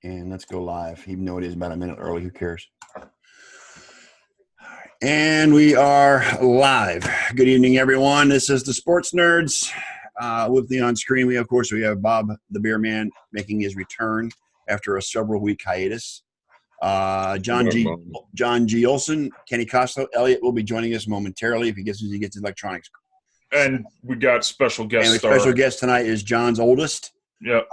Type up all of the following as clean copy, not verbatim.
And let's go live, even though it is about a minute early. Who cares? And we are live. Good evening, everyone. This is the Sports Nerds. With me on screen, we have Bob the Beer Man making his return after a several-week hiatus. John G. Olson, Kenny Costello, Elliot will be joining us momentarily if he gets his electronics. And we got special guest. And the special guest tonight is John's oldest. Yep.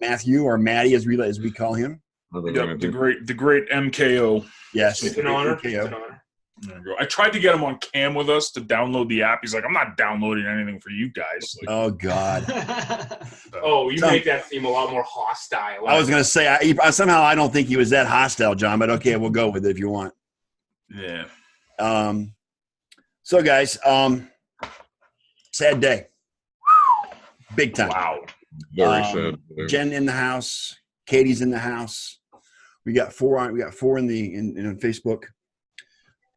Matthew, or Matty, as we call him. Yep, the great MKO. Yes, it's an honor. There you go. I tried to get him on cam with us to download the app. He's like, I'm not downloading anything for you guys. Like, oh God. You make that seem a lot more hostile. I was gonna say somehow I don't think he was that hostile, John. But okay, we'll go with it if you want. Yeah. So guys, sad day. Big time. Wow. Very sad. Jen in the house. Katie's in the house. We got four on in Facebook.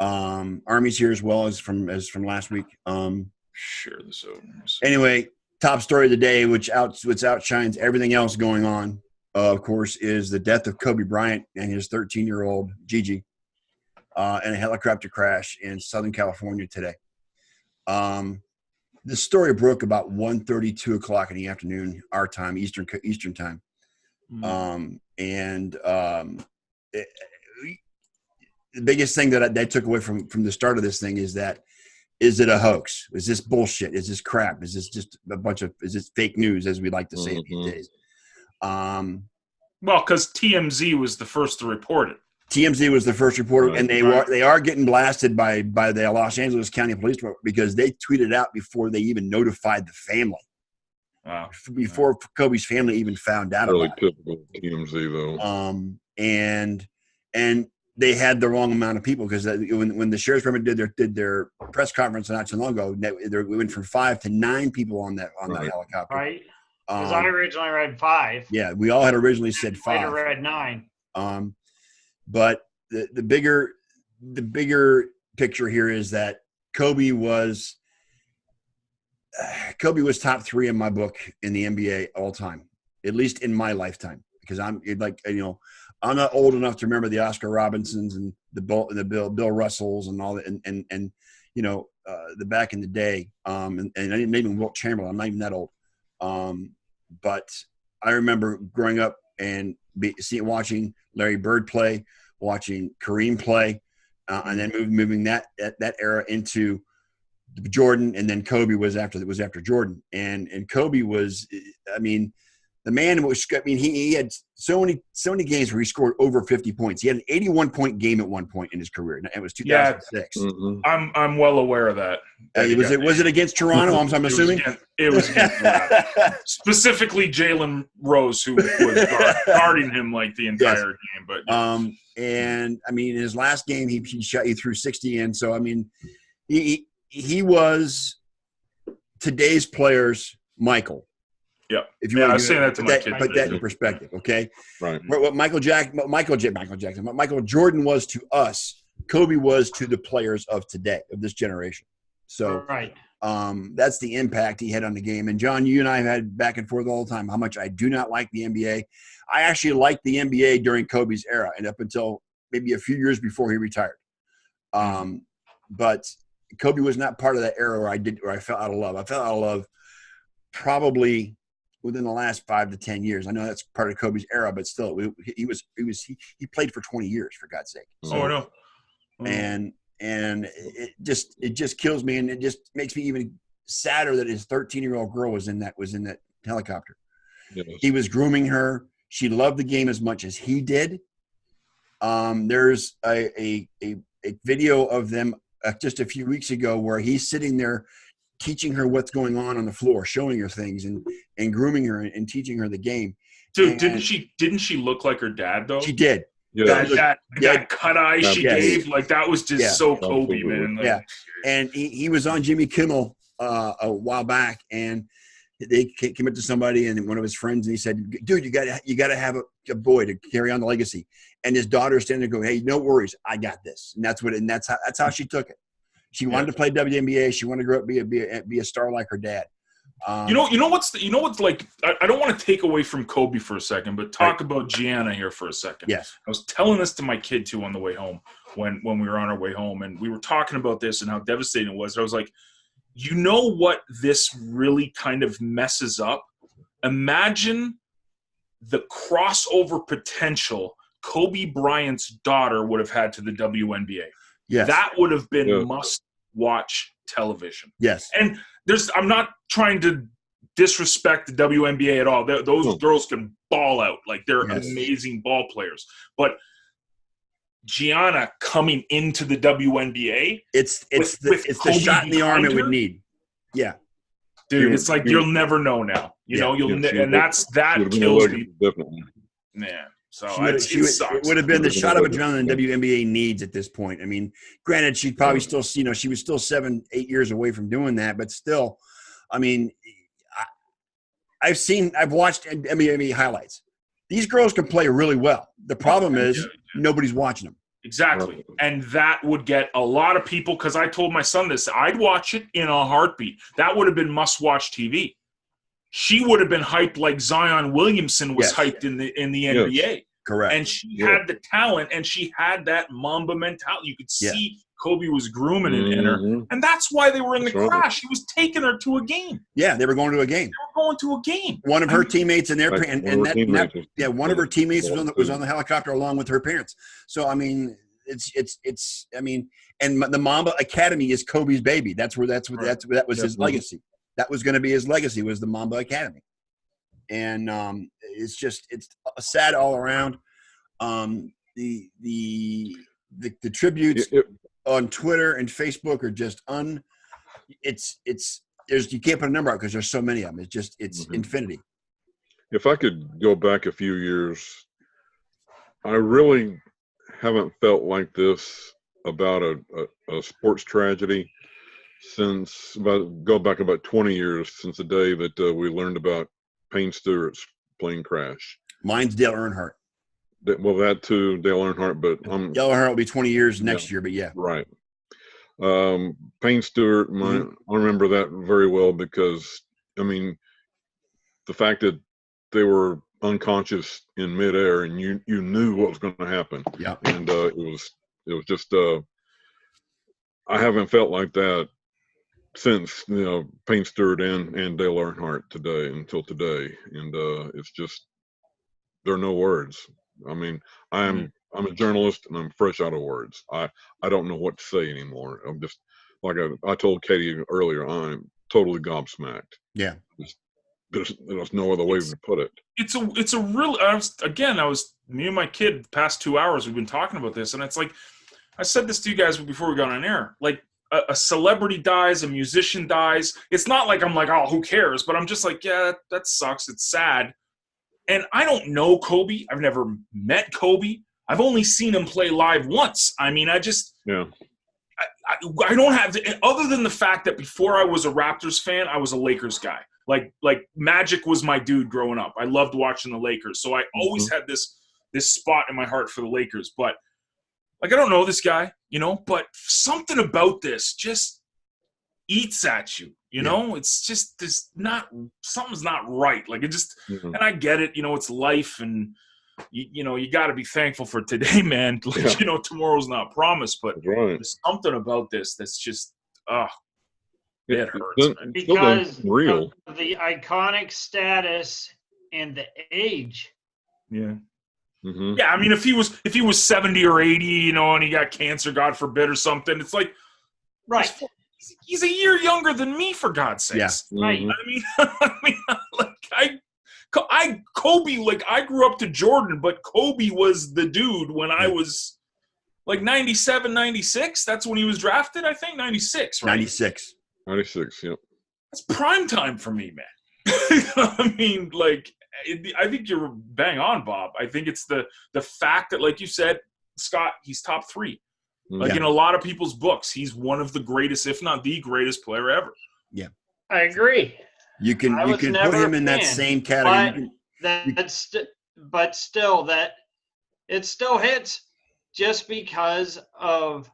Army's here as well as from last week. Share this out. Anyway, top story of the day, which outshines everything else going on, of course, is the death of Kobe Bryant and his 13-year-old Gigi in a helicopter crash in Southern California today. This story broke about 1:30, 2 o'clock in the afternoon, our time, Eastern time. The biggest thing that I took away from the start of this thing is it a hoax? Is this bullshit? Is this crap? Is this just is this fake news, as we like to say these days? Well, because TMZ was the first to report it. TMZ was the first reporter, and they are getting blasted by the Los Angeles County Police Department because they tweeted out before they even notified the family. Wow. Before Kobe's family even found out really about it. Typical TMZ though. And they had the wrong amount of people because when the sheriff's department did their press conference not so long ago, we went from 5 to 9 people on that helicopter. Right. Because I originally read 5. Yeah, we all had originally said 5. Later read 9. But the bigger picture here is that Kobe was top 3 in my book in the NBA all time, at least in my lifetime, because I'm not old enough to remember the Oscar Robinsons and the Bill Russells and all that, and the back in the day, and I didn't even Wilt Chamberlain. I'm not even that old, but I remember growing up and watching Larry Bird play, watching Kareem play, and then moving that era into Jordan, and then Kobe was after Jordan, and Kobe was, the man was, he had so many games where he scored over 50 points. He had an 81-point game at one point in his career, and it was 2006. Yeah. I'm well aware of that. Was it against Toronto? I'm assuming it was against specifically Jalen Rose, who was guarding him like the entire game. But and in his last game, he threw 60 in. So he was today's player's Michael. Yeah, if you want I was saying that to my kids. Put that in perspective, okay? Right. What Michael Jordan was to us, Kobe was to the players of today, of this generation. So, right. That's the impact he had on the game. And John, you and I have had back and forth all the time how much I do not like the NBA. I actually liked the NBA during Kobe's era and up until maybe a few years before he retired. But Kobe was not part of that era where I fell out of love. I fell out of love probably within the last 5 to 10 years. I know that's part of Kobe's era, but still, he played for 20 years, for God's sake. So, no. And it just kills me, and it just makes me even sadder that his 13-year-old girl was in that helicopter. Yes. He was grooming her. She loved the game as much as he did. There's a video of them just a few weeks ago where he's sitting there teaching her what's going on the floor, showing her things and grooming her and teaching her the game. Dude, didn't she look like her dad though? She did. Yeah. That cut eye she gave, like that was just so Kobe, man. Like, yeah. And he was on Jimmy Kimmel a while back, and they came up to somebody and one of his friends, and he said, dude, you gotta have a boy to carry on the legacy. And his daughter standing there going, hey, no worries, I got this. And that's how she took it. She wanted to play WNBA. She wanted to grow up, be a star like her dad. You know what's like. I don't want to take away from Kobe for a second, but talk about Gianna here for a second. Yes, I was telling this to my kid too on the way home when we were on our way home, and we were talking about this and how devastating it was. I was like, you know what, this really kind of messes up. Imagine the crossover potential Kobe Bryant's daughter would have had to the WNBA. yes, That would have been must-watch television. yes. And I'm not trying to disrespect the WNBA at all. Those girls can ball out. Like, they're amazing ball players. But Gianna coming into the WNBA, it's the shot in the arm it would need. Yeah. Dude, it's like you'll never know now. You know, that kills me. Definitely. Man. So it sucks. It would have been the shot of adrenaline WNBA needs at this point. I mean, granted, she'd probably still, she was still 7-8 years away from doing that, but still, I mean, I've watched NBA highlights. These girls can play really well. The problem is nobody's watching them. Exactly. And that would get a lot of people, because I told my son this, I'd watch it in a heartbeat. That would have been must-watch TV. She would have been hyped like Zion Williamson was hyped in the NBA. Yes. Correct. And she had the talent, and she had that Mamba mentality. You could see Kobe was grooming it in her. And that's why they were in the crash. He was taking her to a game. Yeah, they were going to a game. One of her teammates and one of her teammates was on the helicopter along with her parents. So I mean, and the Mamba Academy is Kobe's baby. That was his legacy. That was going to be his legacy, was the Mamba Academy. And it's sad all around. The tributes on Twitter and Facebook are just you can't put a number out because there's so many of them. It's infinity. If I could go back a few years, I really haven't felt like this about a sports tragedy since go back about 20 years since the day that we learned about Payne Stewart's plane crash. Mine's Dale Earnhardt. That too, Dale Earnhardt, but Dale Earnhardt will be 20 years next year, but yeah. Right. Payne Stewart, I remember that very well because, I mean, the fact that they were unconscious in midair and you knew what was going to happen. Yeah. And it was just, I haven't felt like that since, Payne Stewart and Dale Earnhardt until today. And it's just, there are no words. I mean, I'm a journalist and I'm fresh out of words. I don't know what to say anymore. I'm just, like I told Katie earlier, I'm totally gobsmacked. Yeah. There's no other way to put it. It's a real, me and my kid, the past 2 hours, we've been talking about this, and it's like, I said this to you guys before we got on air, like a celebrity dies, a musician dies. It's not like I'm like, oh, who cares? But I'm just like, yeah, that sucks. It's sad. And I don't know Kobe. I've never met Kobe. I've only seen him play live once. I mean, I don't have – other than the fact that before I was a Raptors fan, I was a Lakers guy. Like Magic was my dude growing up. I loved watching the Lakers. So I always had this spot in my heart for the Lakers. But, like, I don't know this guy, but something about this just eats at you. It's just something's not right. Like, it just and I get it, it's life, and you got to be thankful for today, man. Like, tomorrow's not promised, but there's something about this that's just it hurts, man. Because real of the iconic status and the age. Yeah. Mm-hmm. Yeah, I mean, if he was 70 or 80, and he got cancer, God forbid, or something, it's like, right. He's a year younger than me, for God's sakes. Yeah. Right. Kobe, like, I grew up to Jordan, but Kobe was the dude when I was like 97, 96. That's when he was drafted, I think. 96, right? 96, yeah. That's prime time for me, man. I mean, like, I think you're bang on, Bob. I think it's the fact that, like you said, Scott, he's top 3. Like, in a lot of people's books, he's one of the greatest, if not the greatest player ever. Yeah. I agree. You can put him in that same category. But still, that it still hits just because of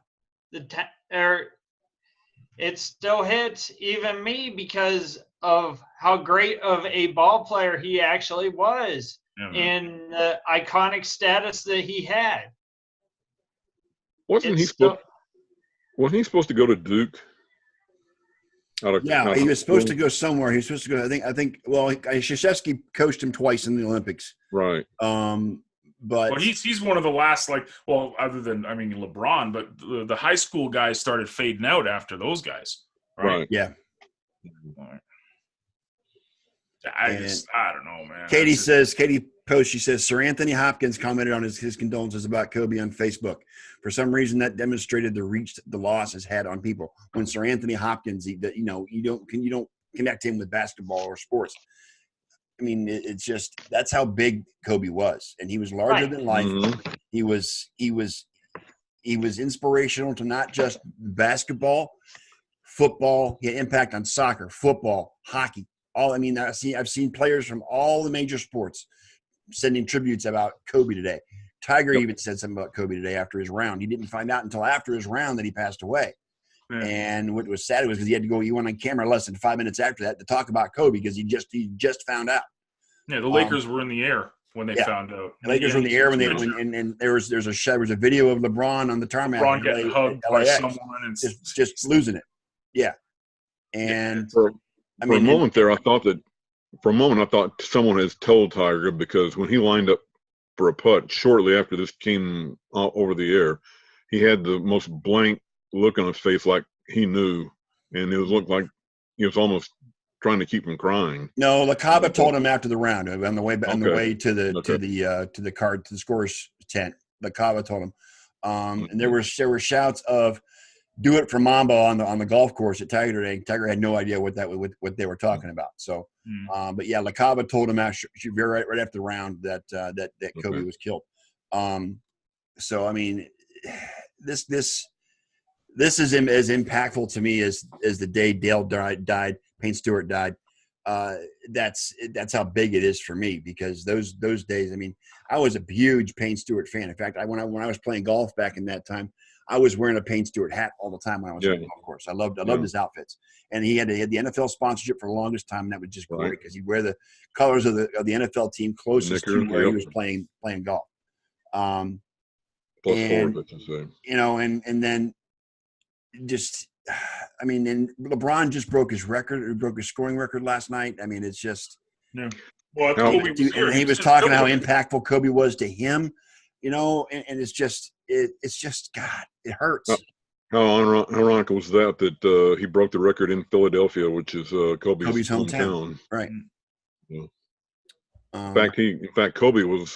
it still hits even me because of how great of a ball player he actually was and the iconic status that he had. Wasn't he supposed to go to Duke? He was supposed to go somewhere. He was supposed to go. I think. Well, Krzyzewski coached him twice in the Olympics. Right. But he's one of the last, other than LeBron, but the high school guys started fading out after those guys. Right. Yeah. I don't know, man. Katie posts, she says, Sir Anthony Hopkins commented on his condolences about Kobe on Facebook. For some reason, that demonstrated the reach the loss has had on people. When Sir Anthony Hopkins, you don't connect him with basketball or sports. I mean, it's just that's how big Kobe was, and he was larger than life. Mm-hmm. He was inspirational to not just basketball, football. He had impact on soccer, football, hockey. I've seen players from all the major sports sending tributes about Kobe today. Tiger even said something about Kobe today after his round. He didn't find out until after his round that he passed away. Yeah. And what was sad was because he had to go. He went on camera less than 5 minutes after that to talk about Kobe because he just found out. Yeah, the Lakers were in the air when they found out. The Lakers were in the air and there was a video of LeBron on the tarmac. LeBron getting hugged by someone and just losing it. Yeah, and. For a moment, I thought someone has told Tiger, because when he lined up for a putt shortly after this came over the air, he had the most blank look on his face, like he knew, and it looked like he was almost trying to keep from crying. No, LaCava told him after the round on the way to the scorer's tent. LaCava told him, and there were shouts of "Do it for Mamba" on the golf course at Tiger today. Tiger had no idea what they were talking about. So, but yeah, LaCava told him right after the round that Kobe was killed. So I mean, this is as impactful to me as the day Dale died, Payne Stewart died. That's how big it is for me, because those days. I mean, I was a huge Payne Stewart fan. In fact, when I was playing golf back in that time, I was wearing a Payne Stewart hat all the time when I was on the golf course. I loved his outfits, and he had the NFL sponsorship for the longest time, and that was just great because he'd wear the colors of the NFL team closest to where he was playing golf. And then just, I mean, and LeBron just broke his record. He broke his scoring record last night. I mean, it's just. Yeah. Well, Kobe was here. And he was talking how impactful Kobe was to him. And it's just God, it hurts. How ironic was that he broke the record in Philadelphia, which is Kobe's hometown. Right. Yeah. In fact, Kobe was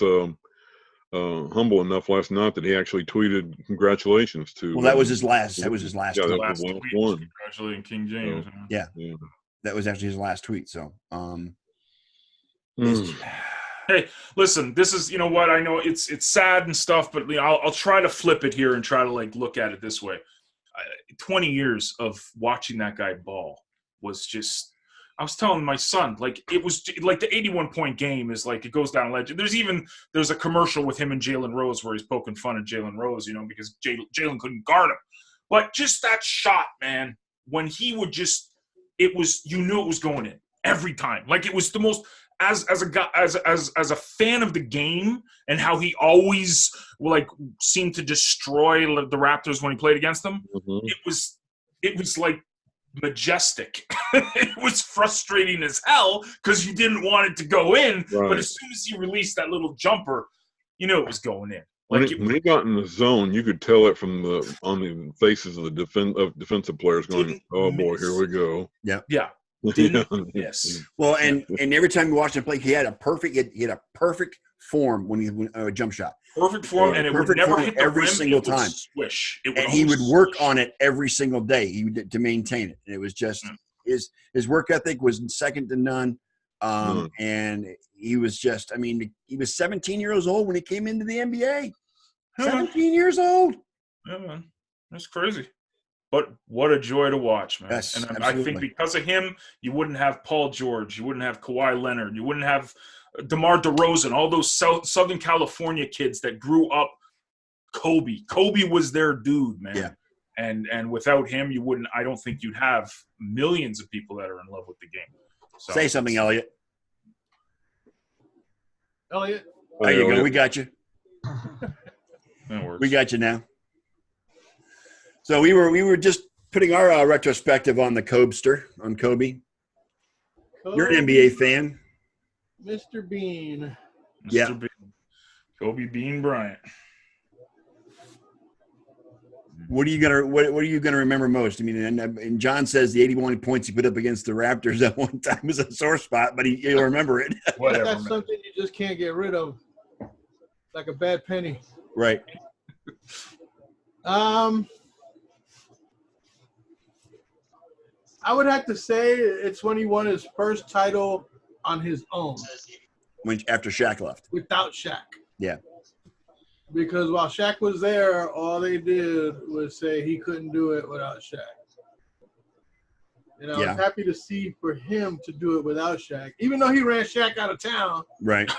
humble enough last night that he actually tweeted congratulations to. Well, that was his last. That was his last. Yeah, tweet. That was the last tweet. Congratulating King James. Yeah. That was actually his last tweet. So. Hey, listen, this is, what, I know it's sad and stuff, but I'll try to flip it here and try to look at it this way. 20 years of watching that guy ball was just, I was telling my son, it was like the 81-point game is it goes down legend. There's a commercial with him and Jalen Rose where he's poking fun at Jalen Rose, because Jalen couldn't guard him. But just that shot, man, when he would it was, it was going in every time. It was the most, as a guy, as a fan of the game, and how he always seemed to destroy the Raptors when he played against them. Mm-hmm. It was majestic. It was frustrating as hell because you didn't want it to go in, but as soon as he released that little jumper, it was going in. When he got in the zone, you could tell it on the faces of the defensive players going, "Oh boy, here we go." Yeah. Yes. Well, and every time you watched him play, he had a perfect form when he jump shot. Perfect form, and it would never hit the every rim, single time. Swish. And he would work on it every single day to maintain it. And it was just his work ethic was second to none. And he was just, he was 17 years old when he came into the NBA. 17 years old. Yeah, man. That's crazy. But what a joy to watch, man. Yes, and absolutely. I think because of him, you wouldn't have Paul George. You wouldn't have Kawhi Leonard. You wouldn't have DeMar DeRozan, all those Southern California kids that grew up Kobe. Kobe was their dude, man. Yeah. And without him, I don't think you'd have millions of people that are in love with the game. So, Say something, Elliot. Elliot. There you go. We got you. That works. We got you now. So we were just putting our retrospective on the Cobster, on Kobe. You're an NBA fan. Mr. Bean. Yeah. Bean. Kobe Bean Bryant. What are you gonna remember most? I mean, and John says the 81 points he put up against the Raptors at one time was a sore spot, but he'll remember it. Whatever. That's something you just can't get rid of, like a bad penny. Right. I would have to say it's when he won his first title on his own. After Shaq left. Without Shaq. Yeah. Because while Shaq was there, all they did was say he couldn't do it without Shaq. And I was happy to see for him to do it without Shaq, even though he ran Shaq out of town. Right.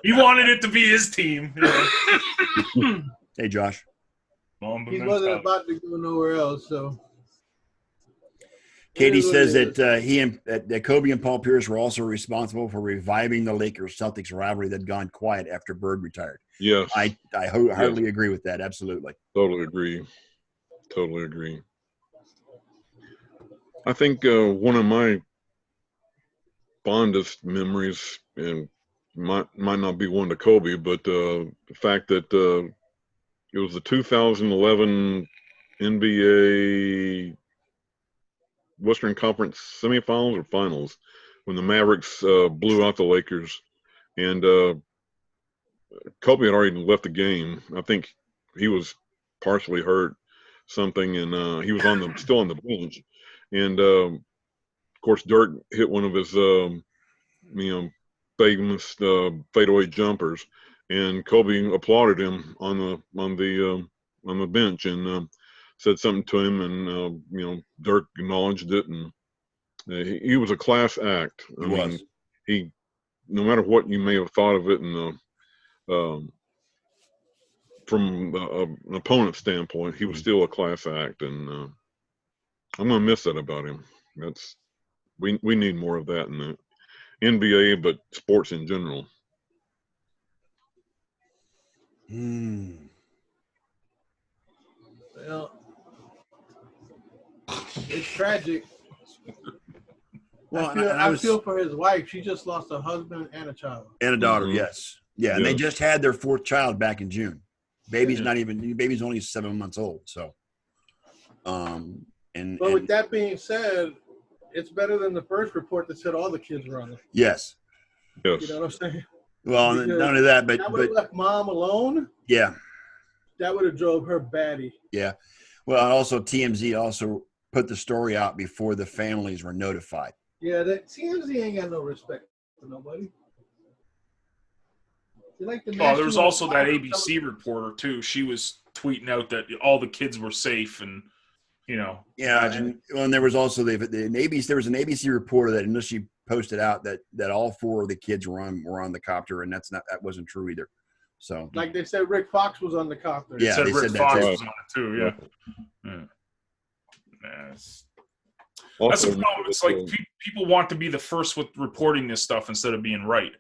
He wanted it to be his team. Yeah. Hey, Josh. He wasn't about to go nowhere else, so. Katie says that Kobe and Paul Pierce were also responsible for reviving the Lakers-Celtics rivalry that had gone quiet after Bird retired. Yes. I hardly agree with that. Absolutely. Totally agree. I think one of my fondest memories, and might not be one to Kobe, but the fact that it was the 2011 NBA Western Conference semifinals or finals when the Mavericks blew out the Lakers, and Kobe had already left the game. I think he was partially hurt, something, and he was still on the bench. And of course, Dirk hit one of his famous fadeaway jumpers, and Kobe applauded him on the bench and said something to him, and Dirk acknowledged it, and he was a class act. I mean, he, no matter what you may have thought of it, and from an opponent's standpoint, he was still a class act, and I'm gonna miss that about him. We need more of that in the NBA, but sports in general. Well, it's tragic. Well, I feel for his wife. She just lost a husband and a child. And a daughter, yes. Yeah, and they just had their fourth child back in June. Baby's only 7 months old, so. But with that being said, it's better than the first report that said all the kids were on it. Yes. You know what I'm saying? Well, because not only that, but that would have left mom alone. Yeah. That would have drove her batty. Yeah. Well, and also TMZ also put the story out before the families were notified. Yeah, that TMZ ain't got no respect for nobody. There was also that ABC reporter too. She was tweeting out that all the kids were safe, and Yeah, and there was also there was an ABC reporter that initially posted out that all four of the kids were on the copter, and that wasn't true either. So, like they said, Rick Fox was on the copter. Yeah, they said Rick Fox was on it too. Yeah. That's the problem. It's like people want to be the first with reporting this stuff instead of being right.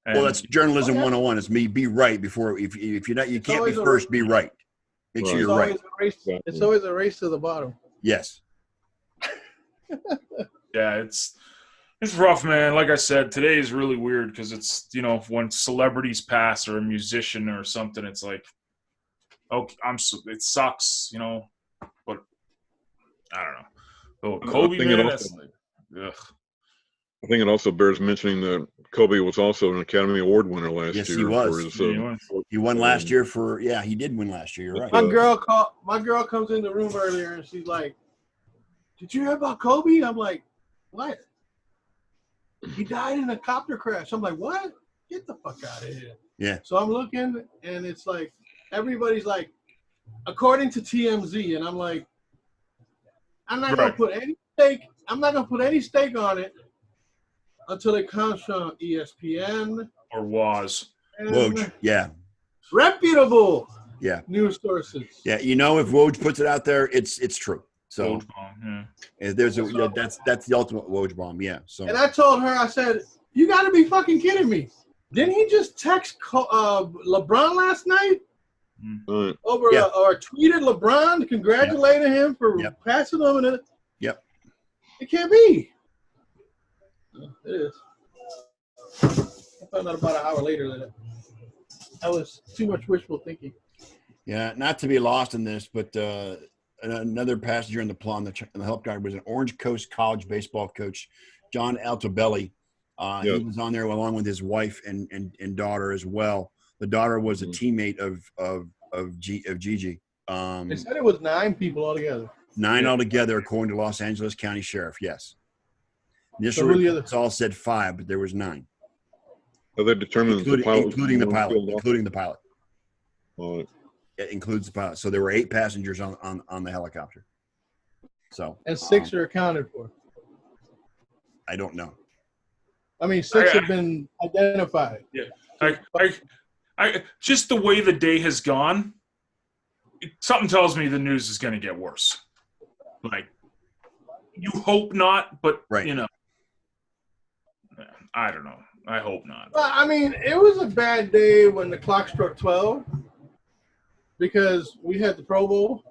Well, that's journalism 101. It's be right before if you're not, you can't be first. Be right. Make sure you're right. It's always a race to the bottom. Yes. Yeah, it's rough, man. Like I said, today is really weird because it's when celebrities pass or a musician or something, it's like, okay, it sucks, but I don't know. Oh, Kobe, man, that's like, ugh. I think it also bears mentioning that Kobe was also an Academy Award winner last year. Yes, he was. He won last year he did win last year. You're right. My girl comes in the room earlier and she's like, "Did you hear about Kobe?" I'm like, "What? He died in a copter crash." I'm like, "What? Get the fuck out of here." Yeah. So I'm looking and it's like, everybody's like, according to TMZ, and I'm like, I'm not gonna put any stake on it until it comes from ESPN or WAS. Woj, yeah. Reputable news sources. Yeah, if Woj puts it out there, it's true. So Woj bomb, there's that's the ultimate Woj bomb. Yeah. So. And I told her, I said, "You got to be fucking kidding me! Didn't he just text LeBron last night?" Right. Or tweeted LeBron congratulating him for passing him, and it can't be. It is. I found out about an hour later that was too much wishful thinking. Yeah, not to be lost in this, but another passenger in the helicopter was an Orange Coast College baseball coach, John Altobelli. He was on there along with his wife and daughter as well. The daughter was a teammate of Gigi. They said it was 9 people altogether. 9 altogether, according to Los Angeles County Sheriff. Yes. Initially, it's all said 5, but there was 9. So they determined including the pilot. Right. It includes the pilot. So there were 8 passengers on the helicopter. So and 6 are accounted for. I don't know. I mean, 6 have been identified. Yeah. I just the way the day has gone, something tells me the news is going to get worse. Like, you hope not, but you know, I don't know. I hope not. Well, I mean, it was a bad day when the clock struck 12 because we had the Pro Bowl.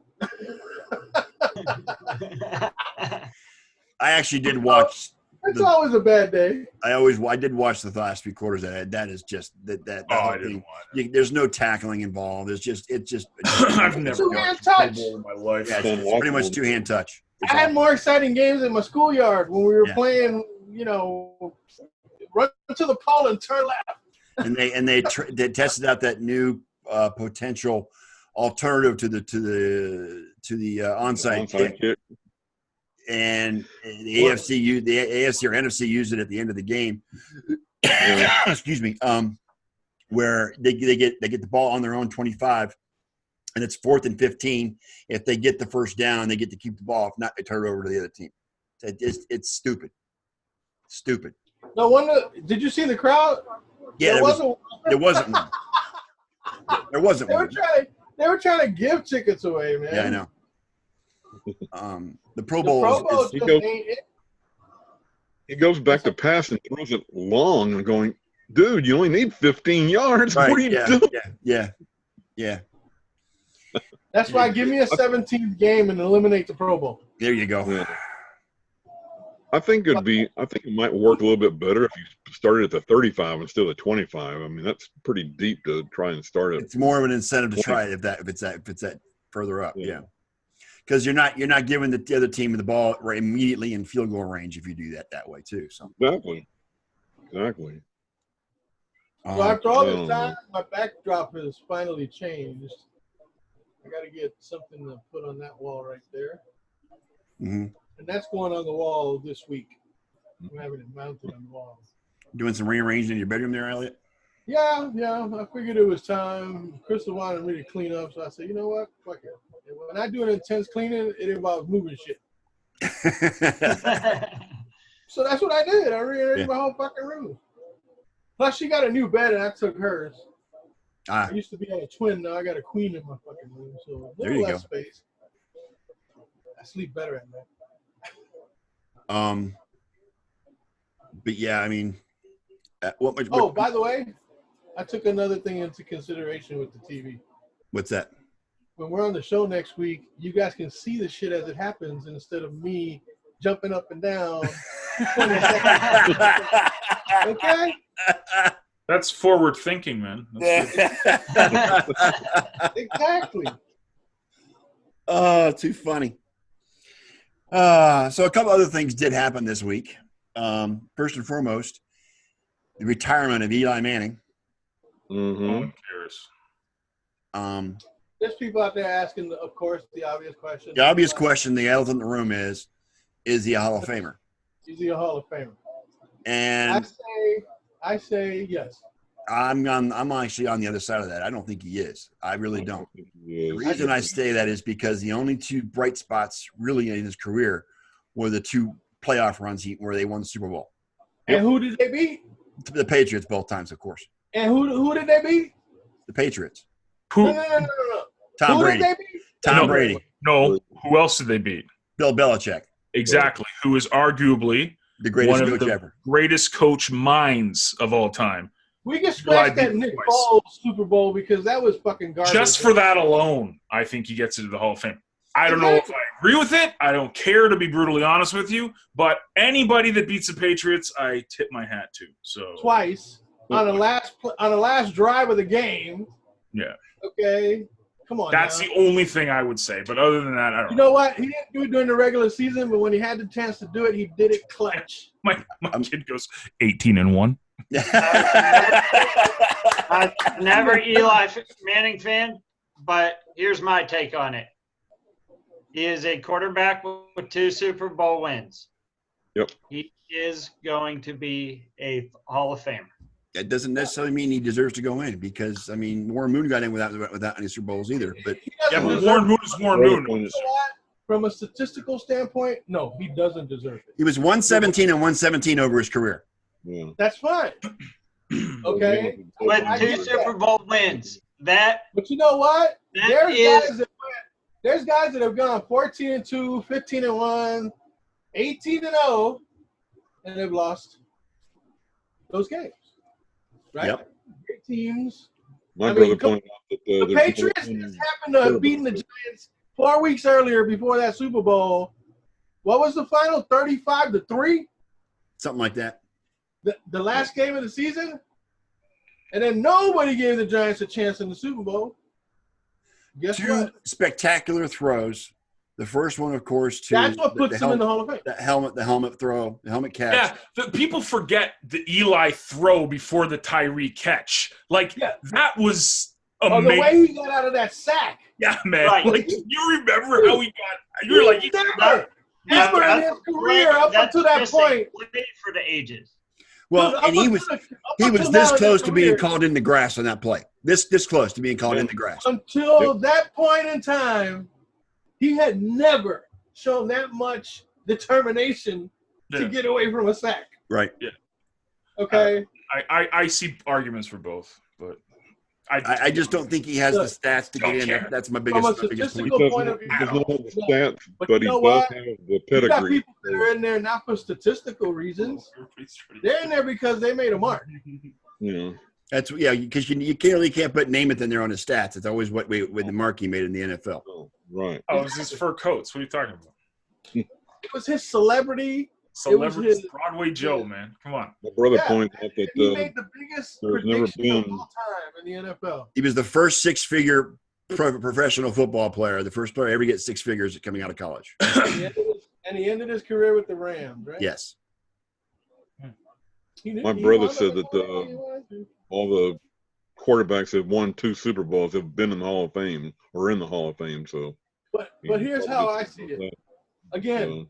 I actually did watch. It's always a bad day. I did watch the last 3 quarters. That is just that. I didn't watch. There's no tackling involved. It's just. I've never watched touch in my life. Yeah, it's pretty much 2-hand touch. I had more exciting games in my schoolyard when we were playing. You know, run to the pole and turn left. And they tested out that new potential alternative to the onside kick. And the AFC or NFC used it at the end of the game. Excuse me. Where they get the ball on their own 25, and it's 4th and 15. If they get the first down, they get to keep the ball. If not, they turn it over to the other team. It's stupid. Stupid. No wonder. Did you see the crowd? Yeah, there wasn't one. There wasn't one. They were trying to give tickets away, man. Yeah, I know. The Pro Bowl he goes back to pass and throws it long and going, dude, you only need 15 yards. Right, what are you doing? Yeah. That's why give me a 17th game and eliminate the Pro Bowl. There you go. Yeah. I think it might work a little bit better if you started at the 35 instead of the 25. I mean, that's pretty deep to try and start it. It's more of an incentive to try it if it's that further up. Yeah. Because you're not giving the other team the ball right immediately in field goal range if you do that way too. So exactly. So after all this time, my backdrop has finally changed. I got to get something to put on that wall right there, and that's going on the wall this week. I'm having it mounted on the wall. Doing some rearranging in your bedroom there, Elliot? Yeah. I figured it was time. Crystal wanted me to clean up, so I said, you know what? Fuck it. When I do an intense cleaning, it involves moving shit. So that's what I did. I rearranged my whole fucking room. Plus, she got a new bed, and I took hers. I used to be on a twin. Now I got a queen in my fucking room, so a little less space. I sleep better at night. But yeah, I mean, by the way, I took another thing into consideration with the TV. What's that? When we're on the show next week, you guys can see the shit as it happens instead of me jumping up and down 20 seconds. Okay? That's forward thinking, man. Exactly. Oh, too funny. So a couple other things did happen this week. First and foremost, the retirement of Eli Manning. No one cares. There's people out there asking, of course, the obvious question. The obvious question, the elephant in the room is he a Hall of Famer? Is he a Hall of Famer? And I say yes. I'm actually on the other side of that. I don't think he is. I really don't. The reason I say that is because the only 2 bright spots really in his career were the 2 playoff runs where they won the Super Bowl. And who did they beat? The Patriots both times, of course. And who did they beat? The Patriots. No. Tom Brady. Did they beat? Tom Brady. No. Who else did they beat? Bill Belichick. Exactly. Who is arguably The greatest one of coach the ever. greatest coach minds of all time. We can scratch that Nick Foles Super Bowl because that was fucking garbage. Just for that alone, I think he gets into the Hall of Fame. I don't know if I agree with it. I don't care, to be brutally honest with you. But anybody that beats the Patriots, I tip my hat to. So twice on the last drive of the game. Yeah. Okay. Come on. That's the only thing I would say. But other than that, I don't know. You know what? He didn't do it during the regular season, but when he had the chance to do it, he did it clutch. My kid goes 18-1. I'm never Eli Manning fan, but here's my take on it. He is a quarterback with 2 Super Bowl wins. Yep. He is going to be a Hall of Famer. That doesn't necessarily mean he deserves to go in because, I mean, Warren Moon got in without any Super Bowls either. But yeah, but Warren Moon is Warren Moon. From a statistical standpoint, no, he doesn't deserve it. He was 117 and 117 over his career. Yeah. That's fine. Okay. With 2 Super Bowl wins. But you know what? There's guys that have gone 14-2, 15-1, 18-0, and they've lost those games. Right? Yep. Great teams. My brother pointed out that the Patriots just happened to have beaten the Giants 4 weeks earlier before that Super Bowl. What was the final? 35-3? Something like that. The last game of the season? And then nobody gave the Giants a chance in the Super Bowl. Guess 2 what? spectacular throws. The first one, of course, that's what puts him in the Hall of Fame. The helmet throw, the helmet catch. Yeah, people forget the Eli throw before the Tyree catch. That was amazing. The way he got out of that sack. Yeah, man. Right. You remember how he got – you were like – never in his career up until that point. For the ages. Well, and he was this close to being called in the grass on that play. This close to being called in the grass. Until that point in time, he had never shown that much determination to get away from a sack. Right. Yeah. Okay. I see arguments for both, but I just don't think he has the stats to get in there. That's my biggest point. He doesn't have the stats, but he does have the pedigree. You got people that are in there not for statistical reasons. They're in there because they made a mark. Yeah. That's because you clearly can't put Namath in there on his stats. It's always with the mark he made in the NFL. Oh, right. Oh, it was his fur coats. What are you talking about? It was his celebrity. Celebrity Broadway Joe, man. Come on. My brother pointed out that he made the biggest prediction of all time in the NFL. He was the first 6-figure professional football player, the first player to ever get 6 figures coming out of college. And he ended his career with the Rams, right? Yes. My brother said that all the quarterbacks that won 2 Super Bowls have been in the Hall of Fame or in the Hall of Fame. So, but here's how I see it. Again,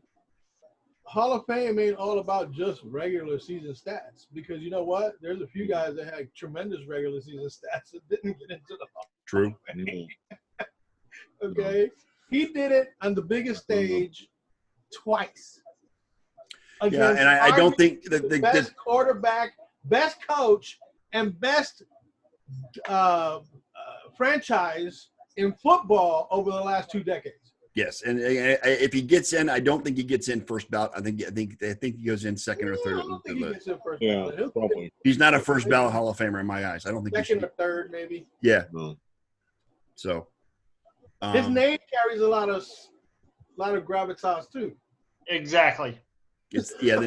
Hall of Fame ain't all about just regular season stats because you know what? There's a few guys that had tremendous regular season stats that didn't get into the Hall True. of Fame. Okay, he did it on the biggest stage twice. Yeah, and I don't think the best quarterback, best coach, and best franchise in football over the last 2 decades. Yes, and if he gets in, I don't think he gets in first ballot. I think he goes in second or third. I don't think he gets in first ballot. Yeah, probably. He's not a first ballot Hall of Famer in my eyes. I don't think second or third, maybe. Yeah. No. So his name carries a lot of gravitas too. Exactly. It's the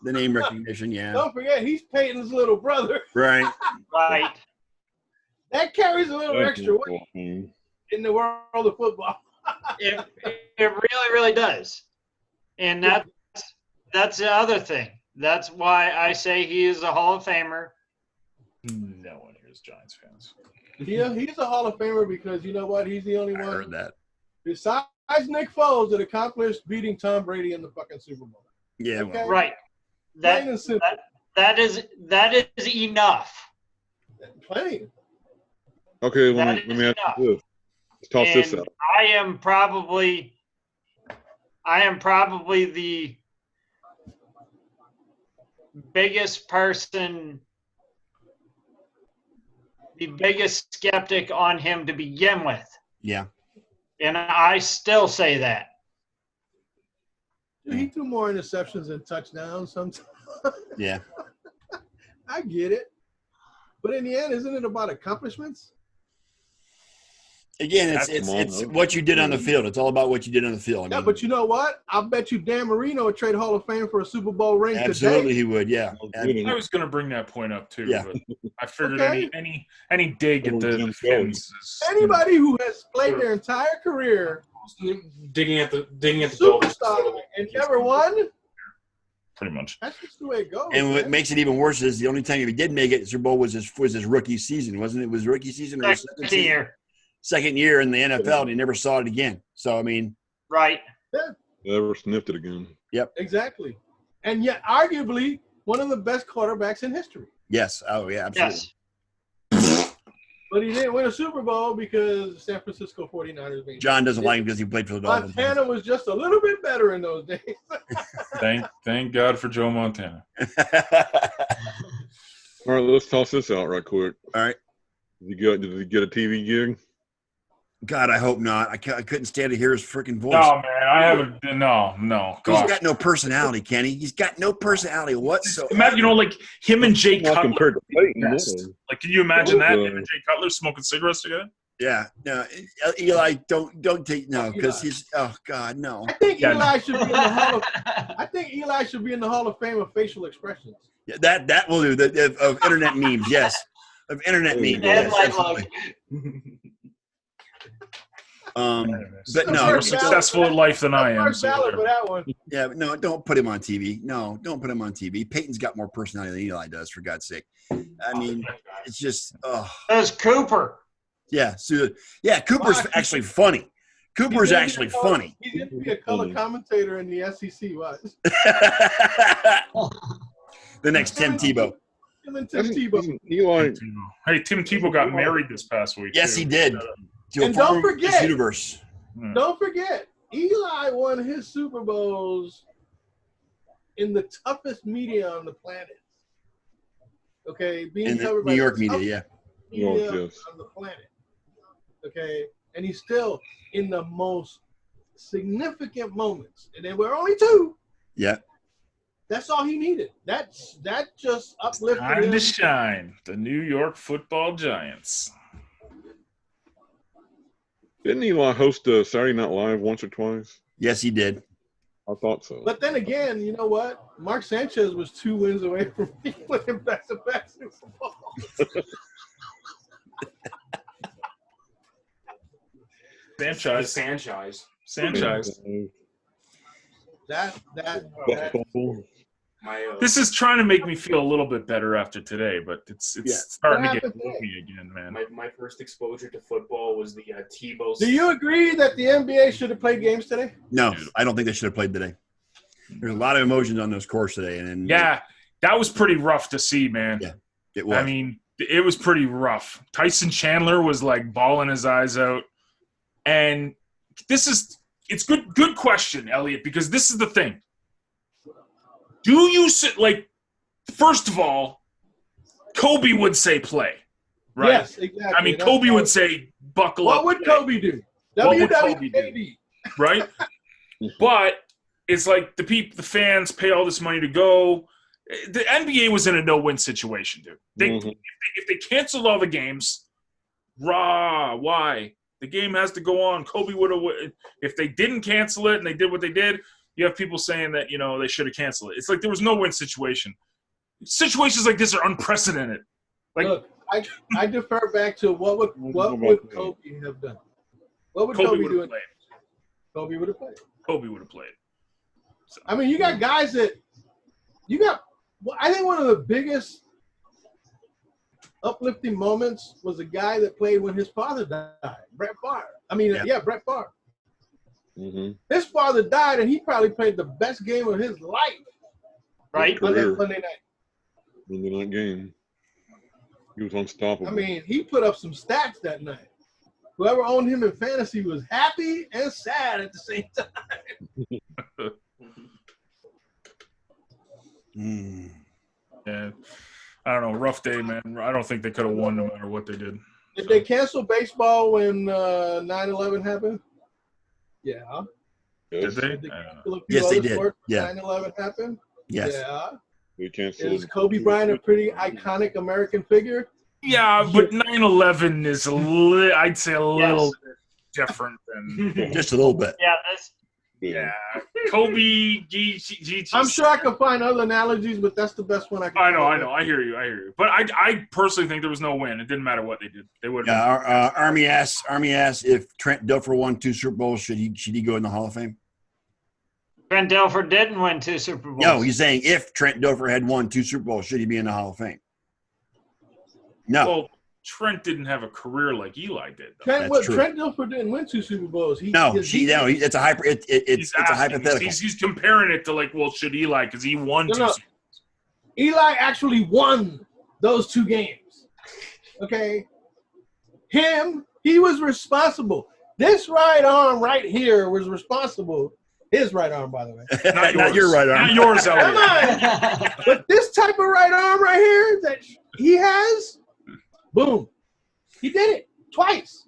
name recognition. Yeah. Don't forget, he's Peyton's little brother. Right. Right. That carries a little extra weight in the world of football. It really, really does. And that's the other thing. That's why I say he is a Hall of Famer. No one here is Giants fans. Yeah, he's a Hall of Famer because you know what? He's the only one. I heard that. Besides Nick Foles that accomplished beating Tom Brady in the fucking Super Bowl. Yeah. Okay? Well. Right. That is enough. Plenty. Okay, let me ask you this. Let's toss this out. I am probably the biggest person, the biggest skeptic on him to begin with. Yeah. And I still say that. He threw more interceptions than touchdowns sometimes. Yeah. I get it. But in the end, isn't it about accomplishments? Again, it's what you did on the field. It's all about what you did on the field. Yeah, but you know what? I bet you Dan Marino would trade Hall of Fame for a Super Bowl ring absolutely today. he would. Yeah. I was going to bring that point up too. Yeah. But I figured any dig at the Finns is anybody who has played their entire career digging at the superstar and never won. Pretty much. That's just the way it goes. And what makes it even worse is the only time he did make it Super Bowl was his rookie season, wasn't it? It was rookie season or second year in the NFL, and he never saw it again. So I mean, right? Yeah. Never sniffed it again. Yep. Exactly. And yet, arguably, one of the best quarterbacks in history. Yes. Oh yeah, absolutely. Yes. But he didn't win a Super Bowl because San Francisco 49ers made John doesn't like him because he played for the Dolphins. Montana was just a little bit better in those days. Thank God for Joe Montana. All right, let's toss this out right quick. All right. Did you get a TV gig? God, I hope not. I couldn't stand to hear his freaking voice. No, man, I haven't. No. He's got no personality, Kenny. He's got no personality whatsoever. Imagine, like him and Jay Cutler. Compared to Peyton, like, can you imagine that? Him and Jay Cutler smoking cigarettes together? Yeah, no, Eli, don't take because he's God, no. I think Eli should be in the Hall of. I think Eli should be in the Hall of Fame of facial expressions. Yeah, that will do. Of internet memes, yes. Of internet memes, yes, absolutely. But no, more successful in life than I am. So for that one. Yeah, but no, don't put him on TV. No, don't put him on TV. Peyton's got more personality than Eli does, for God's sake. I mean, it's just There's Cooper. Yeah, so Cooper's actually funny. Cooper's actually funny. He's going to be a color commentator in the SEC. What? The next Tim Tebow. Eli. Hey, Tim Tebow got married this past week. Yes, too. he did. And don't forget, universe. Don't forget, Eli won his Super Bowls in the toughest media on the planet. Okay, being covered by New York media, media on the planet. Okay, and he's still in the most significant moments, and there were only two. Yeah. That's all he needed. That just uplifted Time him. to shine. The New York Football Giants. Didn't Eli host Saturday Night Live once or twice? Yes, he did. I thought so. But then again, you know what? Mark Sanchez was 2 wins away from playing back-to-back Super Bowls. Sanchez. This is trying to make me feel a little bit better after today, but it's starting to get loopy again, man. My first exposure to football was the Tebow. Do you agree that the NBA should have played games today? No, I don't think they should have played today. There's a lot of emotions on those courts today, and that was pretty rough to see, man. Yeah, it was. I mean, it was pretty rough. Tyson Chandler was like bawling his eyes out, and it's good question, Elliot, because this is the thing. Do you first of all, Kobe would say play, right? Yes, exactly. I mean, Kobe would say buckle up. What would Kobe do? What would Kobe do? Right? But it's like the fans pay all this money to go. The NBA was in a no-win situation, dude. If they canceled all the games, why? The game has to go on. Kobe would have. If they didn't cancel it and they did what they did, you have people saying that they should have canceled it. It's like there was no win situation. Situations like this are unprecedented. Like, look, I defer back to what would Kobe have done? What would Kobe do? Kobe would have played. Kobe would have played. So. I mean, you got guys that I think one of the biggest uplifting moments was a guy that played when his father died, Brett Favre. Brett Favre. Mm-hmm. His father died, and he probably played the best game of his life. Right? Monday night. Monday night game. He was unstoppable. I mean, he put up some stats that night. Whoever owned him in fantasy was happy and sad at the same time. Yeah. I don't know. Rough day, man. I don't think they could have won no matter what they did. Did they cancel baseball when 9/11 happened? Yeah. Did they? Did they cancel a few Yes, they other did. sports when Yeah. 9/11 happened? Yes. Yeah. They canceled. Is Kobe Bryant a pretty iconic American figure? Yeah, but 9/11 is I'd say a little bit different than. Just a little bit. Yeah, that's Yeah, Kobe, Gigi. I'm sure I could find other analogies, but that's the best one I can. I know. I hear you. But I personally think there was no win. It didn't matter what they did. They would. Yeah, Army asks if Trent Dilfer won 2 Super Bowls, should he go in the Hall of Fame? Trent Dilfer didn't win 2 Super Bowls. No, he's saying if Trent Dilfer had won 2 Super Bowls, should he be in the Hall of Fame? No. Well, Trent didn't have a career like Eli did. Trent Dilfer didn't win 2 Super Bowls. It's a hypothetical. He's comparing it to like, well, should Eli because he won 2 Super Bowls. Eli actually won those 2 games. Okay, he was responsible. This right arm right here was responsible. His right arm, by the way. Not your right arm. Not yours, Elliot. Come on. But this type of right arm right here that he has, boom. He did it twice.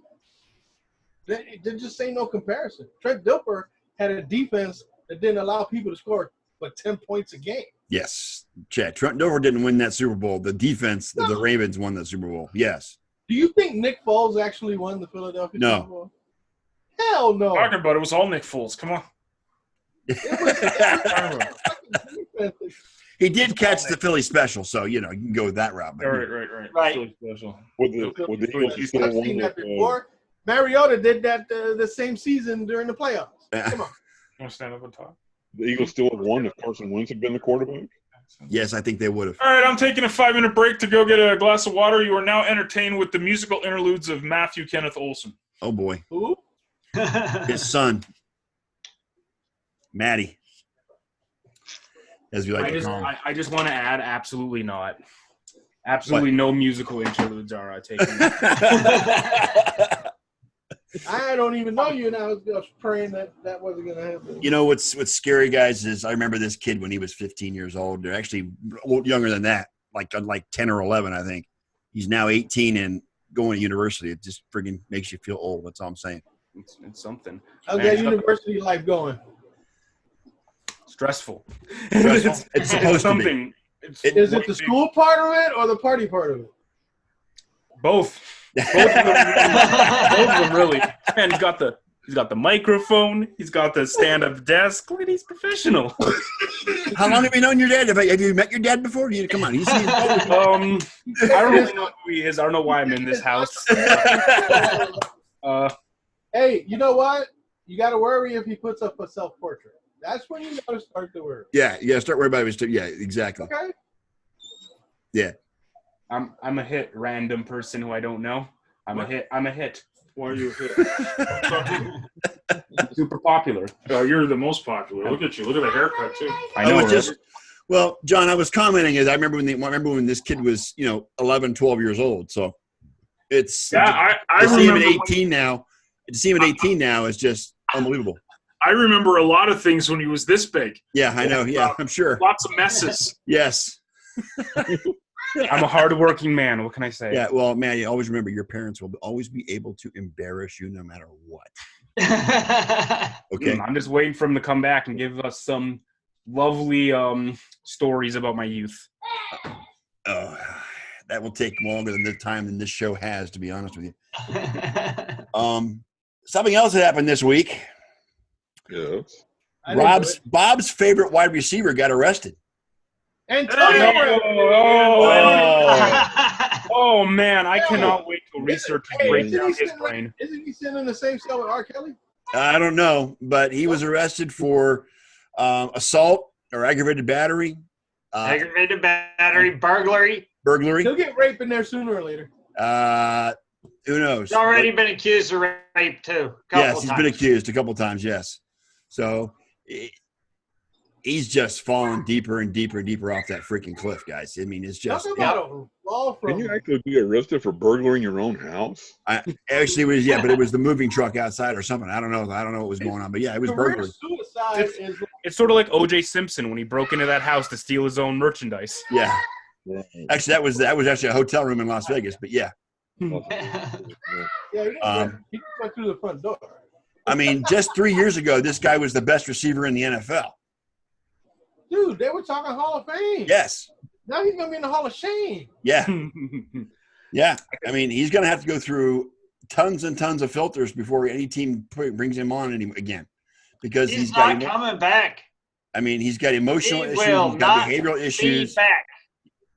There just ain't no comparison. Trent Dilfer had a defense that didn't allow people to score but 10 points a game. Yes. Chad, Trent Dilfer didn't win that Super Bowl. The defense of the Ravens won that Super Bowl. Yes. Do you think Nick Foles actually won the Philadelphia Super Bowl? Hell no. Talking about it was all Nick Foles. Come on. He did catch the Philly special, so you can go that route. But, Right. Philly special. Would the Eagles still I've won seen that with, before. Mariota did that the same season during the playoffs. Come on. You want to stand up and talk? the Eagles still have won if Carson Wentz had been the quarterback? Yes, I think they would have. All right, I'm taking a 5-minute break to go get a glass of water. You are now entertained with the musical interludes of Matthew Kenneth Olson. Oh, boy. Who? His son, Matty, as we like to call him. I just want to add, absolutely not. Absolutely no musical interludes are taken. I don't even know you, and I was praying that wasn't going to happen. You know what's scary, guys, is I remember this kid when he was 15 years old. They're actually younger than that, like 10 or 11, I think. He's now 18 and going to university. It just friggin' makes you feel old. That's all I'm saying. It's something. How's that university life going? Stressful. It's supposed to be. Is it the school part of it or the party part of it? Both. Both of them really. And he's got the microphone. He's got the stand-up desk. Look at he's professional. How long have you known your dad? Have you met your dad before? Come on. I don't really know who he is. I don't know why I'm in this house. Hey, you know what? You got to worry if he puts up a self-portrait. That's when you got to start to worry. Yeah, you got to start worrying about his. Yeah, exactly. Okay. Yeah. I'm a hit random person who I don't know. I'm a hit. Why are you a hit? Super popular. You're the most popular. Look at you. Look at the haircut too. I know. Well, John, I was commenting as I remember when this kid was 11, 12 years old. So it's I to see him at remember 18 now. To see him at 18 now is just unbelievable. I remember a lot of things when he was this big. Yeah, I know. Yeah, I'm sure. Lots of messes. Yes. I'm a hardworking man. What can I say? Yeah, well, man, you always remember your parents will always be able to embarrass you no matter what. Okay. I'm just waiting for him to come back and give us some lovely stories about my youth. That will take longer than the time than this show has, to be honest with you. Something else that happened this week. Yes. Bob's favorite wide receiver got arrested. Antonio. Oh man, I cannot wait to research and break down his brain. Isn't he sitting in the same cell with R. Kelly? I don't know, but he was arrested for assault or aggravated battery. Aggravated battery, burglary. He'll get raped in there sooner or later. Who knows? He's already been accused of rape too. Yes, he's been accused a couple times. Yes, so he's just falling deeper and deeper and deeper off that freaking cliff, guys. I mean, it's just. Can you actually be arrested for burglaring your own house? Actually, but it was the moving truck outside or something. I don't know what was going on, but yeah, it was burglary. It's sort of like O.J. Simpson when he broke into that house to steal his own merchandise. Yeah. Actually, that was actually a hotel room in Las Vegas, but yeah. Yeah, he went through the front door. I mean, just 3 years ago, this guy was the best receiver in the NFL. Dude, they were talking Hall of Fame. Yes. Now he's gonna be in the Hall of Shame. Yeah. Yeah. I mean, he's going to have to go through tons and tons of filters before any team brings him on again, because He's not coming back. I mean, he's got emotional issues. He's got behavioral issues. Back.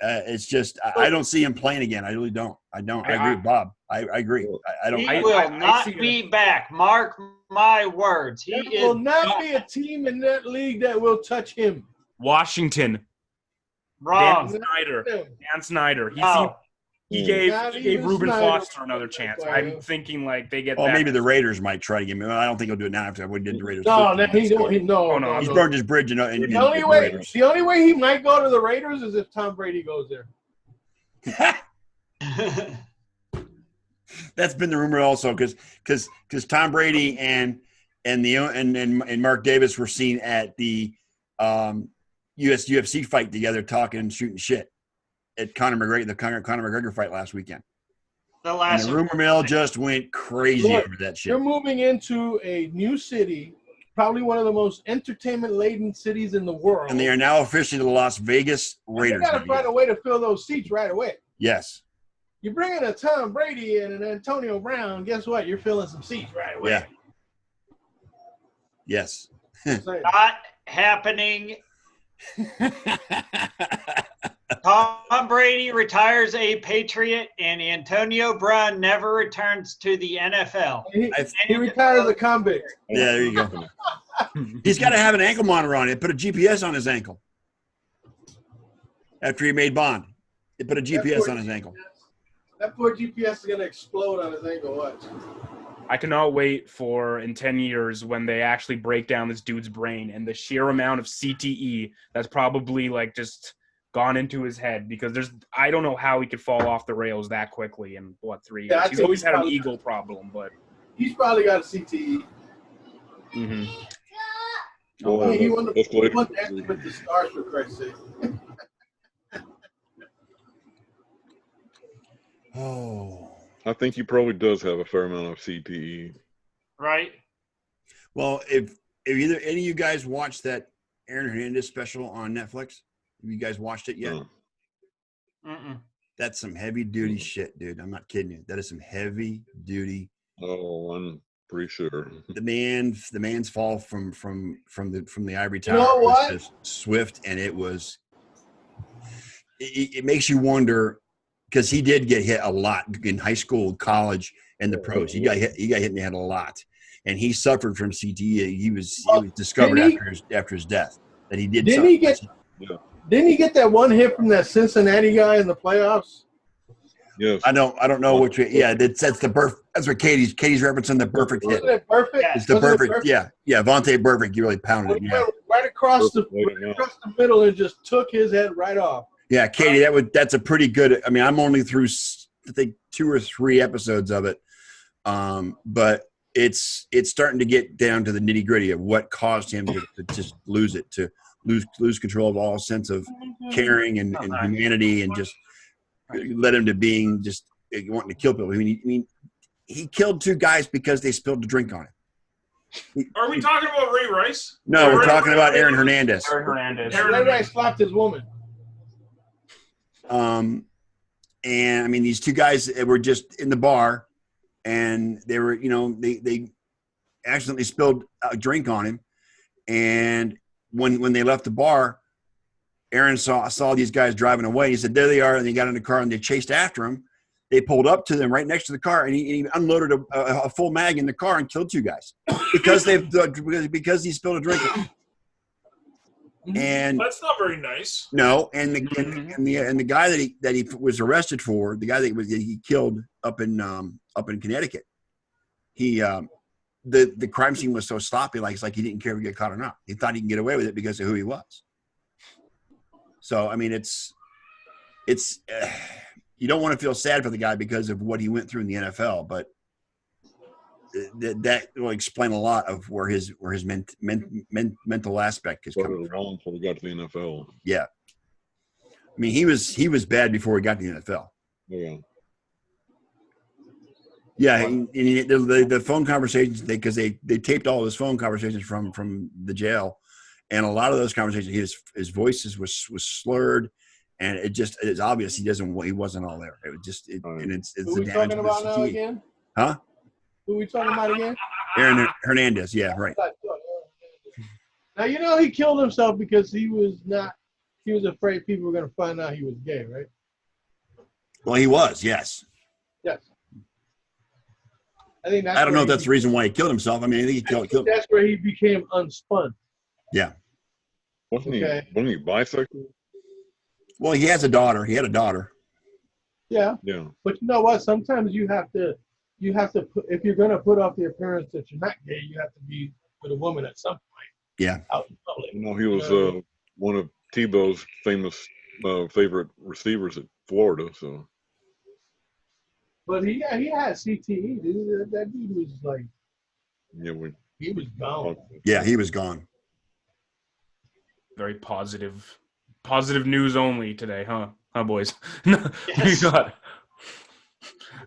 It's just I don't see him playing again. I really don't. I don't. I agree with Bob. I agree. I don't. He will not be back. Mark my words. There will not be a team in that league that will touch him. Washington. Wrong. Dan Snyder. He gave Reuben Foster another chance. I'm thinking like they get. Well, maybe the Raiders might try to get him. I don't think he'll do it now after what he did the Raiders. No, no. He's burned his bridge. The only way he might go to the Raiders is if Tom Brady goes there. That's been the rumor also, because Tom Brady and Mark Davis were seen at the UFC fight together, talking and shooting shit at Conor McGregor fight last weekend. The rumor mill just went crazy over that shit. You're moving into a new city, probably one of the most entertainment-laden cities in the world. And they are now officially the Las Vegas Raiders. You got to find a way to fill those seats right away. Yes. You bring in a Tom Brady and an Antonio Brown, guess what? You're filling some seats right away. Yeah. Yes. Not happening. Tom Brady retires a Patriot, and Antonio Brown never returns to the NFL. He retires a convict. Yeah, there you go. He's got to have an ankle monitor on it. Put a GPS on his ankle. After he made Bond, they put a GPS on his ankle. That poor GPS is going to explode on his ankle. Watch. I cannot wait for in 10 years when they actually break down this dude's brain and the sheer amount of CTE that's probably like just gone into his head, because I don't know how he could fall off the rails that quickly in 3 years. He's always had an ego problem, but he's probably got a CTE. Mm-hmm. He won the with the stars, for Christ's sake. Oh. I think he probably does have a fair amount of CTE. Right. Well, if either any of you guys watched that Aaron Hernandez special on Netflix, have you guys watched it yet? Mm-mm. That's some heavy duty shit, dude. I'm not kidding you. That is some heavy duty. Oh, I'm pretty sure. The man's fall from the ivory tower was just swift, and it makes you wonder, because he did get hit a lot in high school, college, and the pros. He got hit in the head a lot, and he suffered from CTE. He was discovered after his death that he did. Didn't he get that one hit from that Cincinnati guy in the playoffs? Yes. I don't know which. Yeah, that's what Katie's referencing, the perfect hit. Wasn't it perfect? It's the perfect. Yeah. Vontae Burfict. You really pounded it. Yeah. Right across the middle and just took his head right off. Yeah, Katie, that's a pretty good. I mean, I'm only through I think 2 or 3 episodes of it, but it's starting to get down to the nitty gritty of what caused him to just lose it, to lose control of all sense of caring and humanity, and just led him to being just wanting to kill people. I mean, he killed 2 guys because they spilled the drink on him. Are we talking about Ray Rice? No, we're talking about Aaron Hernandez. Ray Rice slapped his woman. And I mean, these 2 guys were just in the bar, and they were, they accidentally spilled a drink on him. And when they left the bar, Aaron saw these guys driving away. He said, there they are. And they got in the car and they chased after him. They pulled up to them right next to the car, and he unloaded a full mag in the car and killed 2 guys because he spilled a drink on them. And that's not very nice. No, and the guy that he was arrested for, the guy that he killed up in Connecticut, the crime scene was so sloppy, it's like he didn't care if he get caught or not. He thought he can get away with it because of who he was. So I mean, it's you don't want to feel sad for the guy because of what he went through in the NFL, but that will explain a lot of where his mental aspect is coming from. Wrong before he got to the NFL. Yeah, I mean he was bad before he got to the NFL. Yeah. Yeah, the phone conversations because they taped all his phone conversations from the jail, and a lot of those conversations, his voice was slurred, and it's obvious he wasn't all there. It was just and it's Who the we damage talking to the about now CTE. again? Huh? Who we talking about again? Aaron Hernandez. Yeah, right. Now he killed himself because he was afraid people were going to find out he was gay, right? Well, he was. Yes. Yes. I think I don't know if that's the reason why he killed himself. I mean, I think he killed. That's where he became unspun. Yeah. Wasn't he bisexual? Well, he has a daughter. He had a daughter. Yeah. Yeah. But you know what? Sometimes you have to put, if you're going to put off the appearance that you're not gay, you have to be with a woman at some point. Yeah. Out in public. He was one of Tebow's famous favorite receivers at Florida. So. But he had CTE, dude. That dude was like, he was gone. Yeah, he was gone. Very positive news only today, huh, boys? Yes.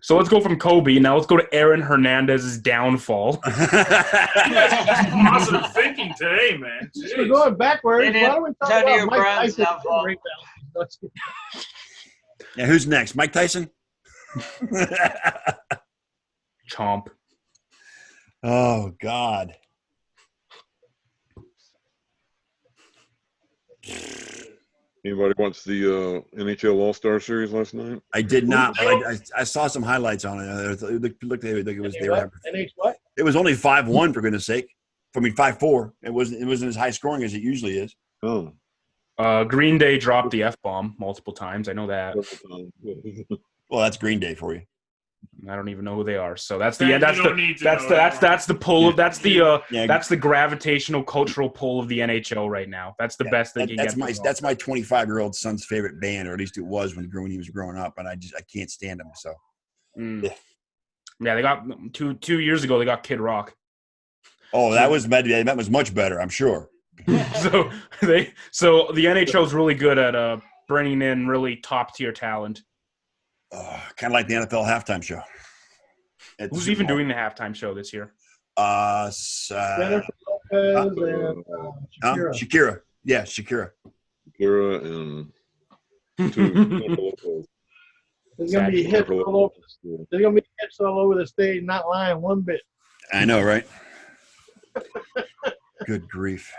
So let's go from Kobe. Now let's go to Aaron Hernandez's downfall. Positive thinking today, man. Jeez. We're going backwards. Why don't we talk about Mike Tyson? Yeah, who's next? Mike Tyson? Chomp. Oh, God. Anybody watch the NHL All-Star Series last night? I did not, but I saw some highlights on it. It looked like it was they were. NH what? It was only 5-1 for goodness sake. I mean 5-4. It wasn't as high scoring as it usually is. Oh. Green Day dropped the F-bomb multiple times. I know that. Well, that's Green Day for you. I don't even know who they are. So that's the that's the pull of that's the gravitational cultural pull of the NHL right now. That's the best they can get. That's my 25-year-old son's favorite band, or at least it was when he was growing up, and I can't stand them. So yeah, they got 2 years ago they got Kid Rock. Oh, that was much better, I'm sure. so the NHL is really good at bringing in really top tier talent. Kind of like the NFL halftime show. Who's even doing the halftime show this year? Jennifer Lopez and Shakira. Shakira. Yeah, Shakira. Shakira and Jennifer Lopez. There's gonna be hits all over. There's gonna be hits all over the stage. Not lying one bit. I know, right? Good grief.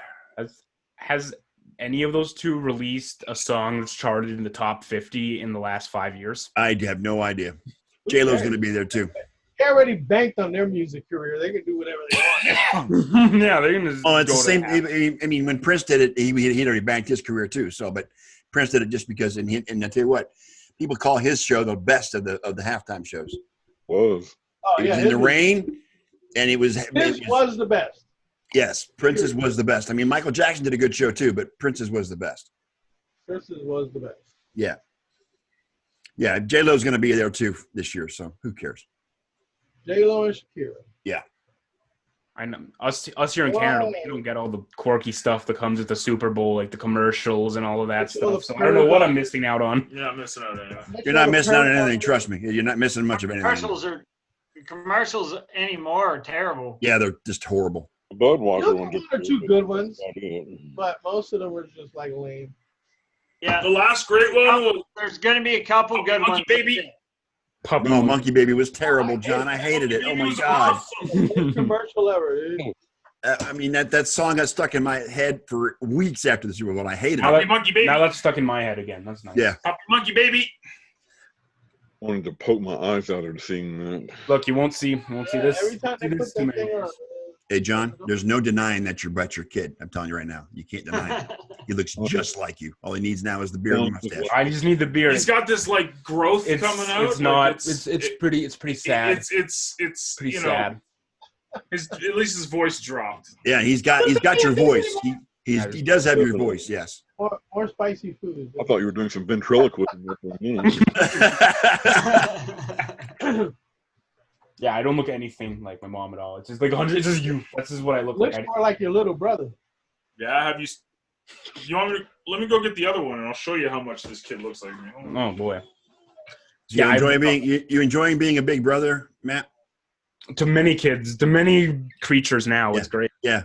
Has any of those two released a song that's charted in the top 50 in the last 5 years? I have no idea. J-Lo's going to be there too. They already banked on their music career. They can do whatever they want. Yeah, they're going to. Oh, it's the same. I mean, when Prince did it, he'd already banked his career too. So, but Prince did it just because. And I tell you what, people call his show the best of the halftime shows. Was. Oh it was in the rain, and it was. His was the best. Yes, Prince's was the best. I mean, Michael Jackson did a good show too, but Prince's was the best. Prince's was the best. Yeah. Yeah, J-Lo's going to be there too this year, so who cares? J-Lo and Shakira. Yeah. I know. Us here in Canada, we don't get all the quirky stuff that comes with the Super Bowl, like the commercials and all of that stuff. So I don't know what I'm missing out on. You're not missing out on anything. You're not missing out on anything, trust me. You're not missing much of anything. Commercials anymore are terrible. Yeah, they're just horrible. The Budweiser one. One or two good ones, but most of them were just like lame. Yeah, the last great one was. There's going to be a couple good ones. Baby. No, Monkey Baby was terrible, John. I hated it. Oh my God. Awesome. Commercial ever, dude. I mean, that song got stuck in my head for weeks after the Super Bowl. I hated it. Monkey Baby. Now that's stuck in my head again. That's nice. Yeah. Monkey Baby. I wanted to poke my eyes out at seeing that. Look, you won't see this. Every time they put that thing on. Hey, John, there's no denying that you're your kid. I'm telling you right now. You can't deny it. He looks just like you. All he needs now is the beard and mustache. I just need the beard. He's got this like growth coming out. It's not. It's pretty sad. It's pretty sad. At least his voice dropped. Yeah, he's got your voice. He does have your voice. Yes. More spicy food. I thought you were doing some ventriloquism for a minute. Yeah, I don't look anything like my mom at all. It's just like it's just you. That's just what I look like. Looks more like your little brother. Yeah, have you? You want me to? Let me go get the other one, and I'll show you how much this kid looks like me. Oh boy. You enjoying being a big brother, Matt? To many kids, to many creatures now, it's great. Yeah.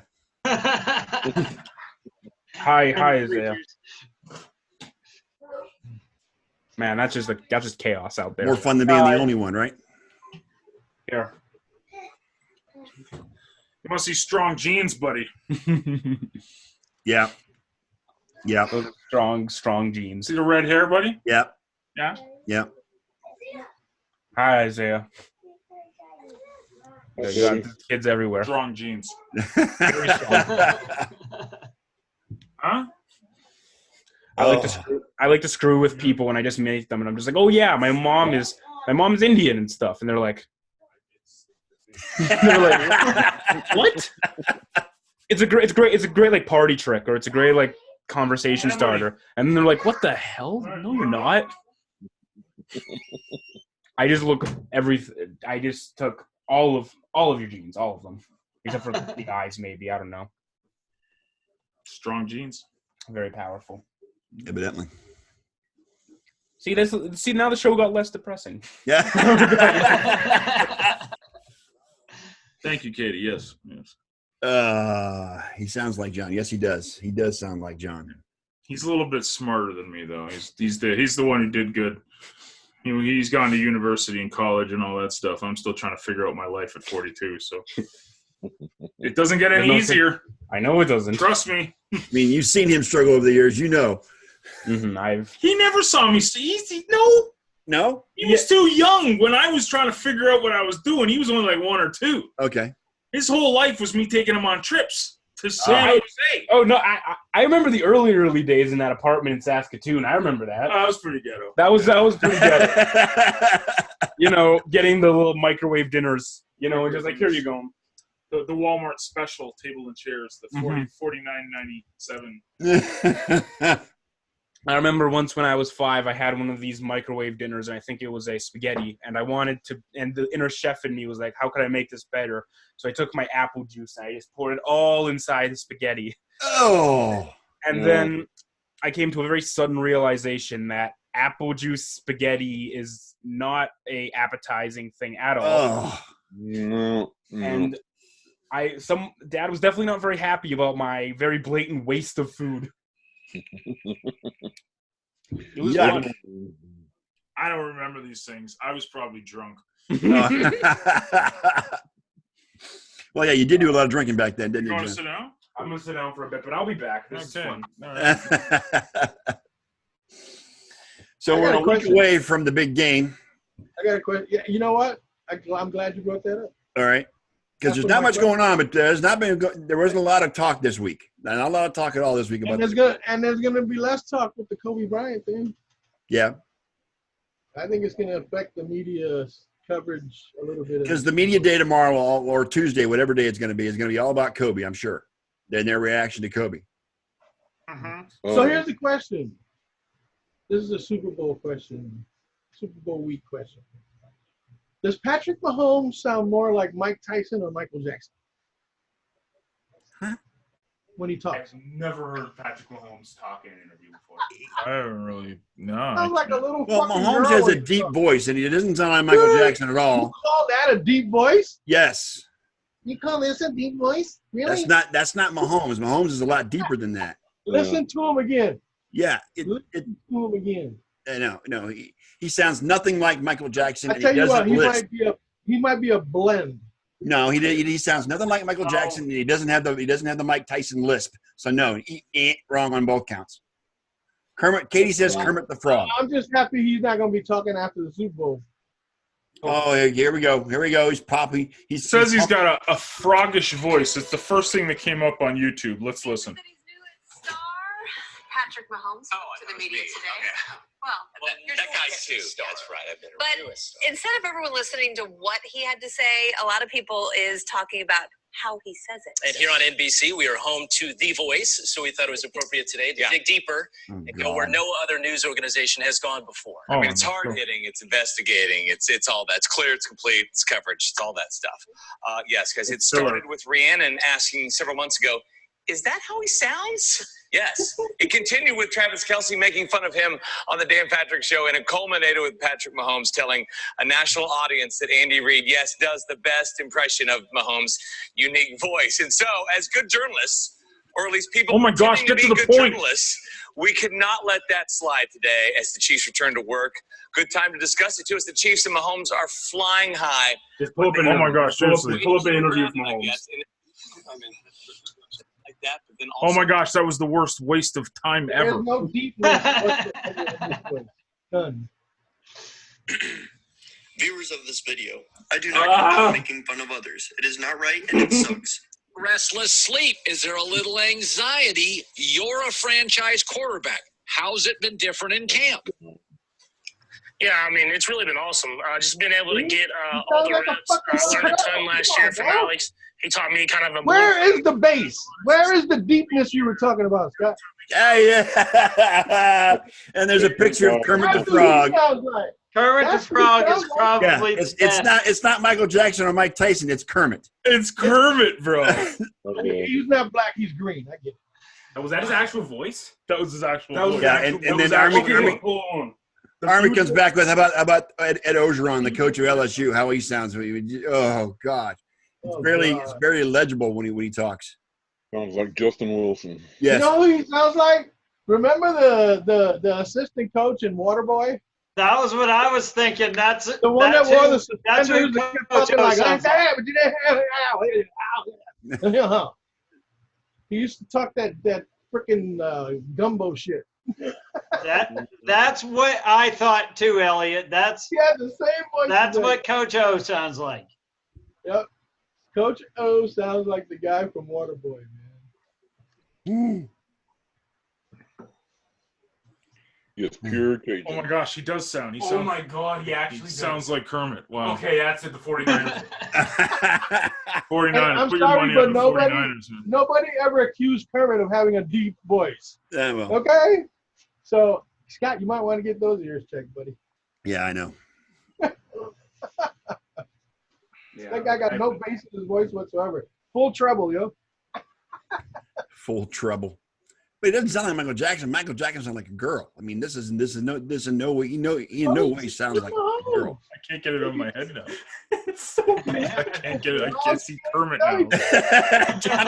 Hi, Isaiah. Man, that's just chaos out there. More fun than being the only one, right? Here. You must see strong genes, buddy. Yeah. Yeah. Those are strong genes. See the red hair, buddy? Yeah. Yeah. Yeah. Hi, Isaiah. You got kids everywhere. Strong genes. Very strong. Huh? I like to screw with people when I just meet them, and I'm just like, oh yeah, my mom's Indian and stuff, and they're like what? It's a great like party trick, or it's a great like conversation starter, and then they're like, what the hell? No, you're not. I just took all of your genes, all of them, except for the eyes, maybe. I don't know. Strong genes. Very powerful. Evidently. See now the show got less depressing. Yeah. Thank you, Katie. Yes. He sounds like John. Yes, he does. He does sound like John. He's a little bit smarter than me, though. He's the one who did good. He's gone to university and college and all that stuff. I'm still trying to figure out my life at 42, so it doesn't get any easier. I know it doesn't. Trust me. I mean, you've seen him struggle over the years. You know. Mm-hmm, He never saw me. No. He was too young when I was trying to figure out what I was doing. He was only like 1 or 2. Okay. His whole life was me taking him on trips to San Jose. Oh no, I remember the early days in that apartment in Saskatoon. I remember that. That was pretty ghetto. That was pretty ghetto. Getting the little microwave dinners. And just like, here you go. The Walmart special table and chairs, the $49.97. I remember once when I was 5, I had one of these microwave dinners, and I think it was a spaghetti, and I wanted to, and the inner chef in me was like, how could I make this better? So I took my apple juice, and I just poured it all inside the spaghetti. Oh. And then I came to a very sudden realization that apple juice spaghetti is not a appetizing thing at all. Oh. No. And Dad was definitely not very happy about my very blatant waste of food. It was fun. I don't remember these things. I was probably drunk. Well, yeah, you did do a lot of drinking back then, didn't you? You want to sit down? I'm going to sit down for a bit, but I'll be back. This is fun. All right. So we're a week away from the big game. I got a question. Yeah, you know what? I'm glad you brought that up. All right. Because there's not much going on, but there wasn't a lot of talk this week. Not a lot of talk at all this week about there's gonna be less talk with the Kobe Bryant thing. Yeah. I think it's gonna affect the media coverage a little bit. Because the media day tomorrow or Tuesday, whatever day it's going to be all about Kobe, I'm sure. And their reaction to Kobe. Mm-hmm. So here's the question. This is a Super Bowl question. Super Bowl week question. Does Patrick Mahomes sound more like Mike Tyson or Michael Jackson? Huh? When he talks. I've never heard Patrick Mahomes talk in an interview before. I haven't really. No. Sounds like a little Well, fucking Mahomes girl has a deep voice, and he doesn't sound like Michael Jackson at You all. call that a deep voice? Yes. You call this a deep voice? Really? That's not Mahomes. Mahomes is a lot deeper than that. Listen to him again. Yeah. Listen to him again. No. He sounds nothing like Michael Jackson. I tell and you what, lisp. he might be a blend. No, he sounds nothing like Michael Jackson. And he doesn't have the Mike Tyson lisp. So no, wrong on both counts. Katie says Kermit the Frog. I'm just happy he's not going to be talking after the Super Bowl. Oh, here we go. He's poppy. He says he's got a froggish voice. It's the first thing that came up on YouTube. Let's listen. Patrick Mahomes to the media today. Okay. Well, that guy's too. That's right. But instead of everyone listening to what he had to say, a lot of people is talking about how he says it. And here on NBC, we are home to The Voice, so we thought it was appropriate today to dig deeper and go where no other news organization has gone before. Oh, it's hard-hitting, it's investigating, it's all that. It's clear, it's complete, it's coverage, it's all that stuff. Yes, because it started with Rhiannon asking several months ago, Is that how he sounds? Yes. It continued with Travis Kelce making fun of him on the Dan Patrick Show, and it culminated with Patrick Mahomes telling a national audience that Andy Reid, yes, does the best impression of Mahomes' unique voice. And so, as good journalists, or at least people get to the good point. journalists, we could not let that slide today as the Chiefs return to work. Good time to discuss it, too, as the Chiefs and Mahomes are flying high. Just pull up an seriously. Pull up an interview with Mahomes. Like that, but then Oh my gosh, that was the worst waste of time ever. There's no deepness whatsoever. None. Viewers of this video, I do not condone making fun of others. It is not right and it sucks. Restless sleep. Is there a little anxiety? You're a franchise quarterback. How's it been different in camp? Yeah, I mean, it's really been awesome. Just being able to get all the reps. Learned a ton last year from Alex. He taught me kind of a. Where is the base? Where is the deepness you were talking about, Scott? Yeah. And there's a picture of Kermit the Frog. Kermit the Frog is probably it's not Michael Jackson or Mike Tyson. It's Kermit. It's Kermit, bro. He's not black. He's green. I get it. Was that his actual voice? That was his actual voice. Yeah, and then Army comes back with how about Ed Ogeron, the coach of LSU, how he sounds. Oh God, it's barely legible when he talks. Sounds like Justin Wilson. Yes. You know who he sounds like? Remember the assistant coach in Waterboy? That was what I was thinking. That's the one that wore the that's who suspenders. He used to talk that freaking gumbo shit. That's what I thought too, Elliot. The same voice. That's what Coach O sounds like. Yep. Coach O sounds like the guy from Waterboy, man. It's pure Cajun. Oh my gosh, he does sound. Oh my God, he actually sounds like Kermit. Wow. Okay, that's it. The 49ers. 49ers. I'm Put sorry, your money but on the 49ers. nobody ever accused Kermit of having a deep voice. Yeah, well. Okay? So, Scott, you might want to get those ears checked, buddy. Yeah, I know. That guy got no bass in his voice whatsoever. Full treble, yo. Full treble. But it doesn't sound like Michael Jackson. Michael Jackson sounds like a girl. I mean, this is no way. He in no way sounds like a girl. I can't get it over my head now. It's so bad. I can't get it. I can't see Kermit now. John,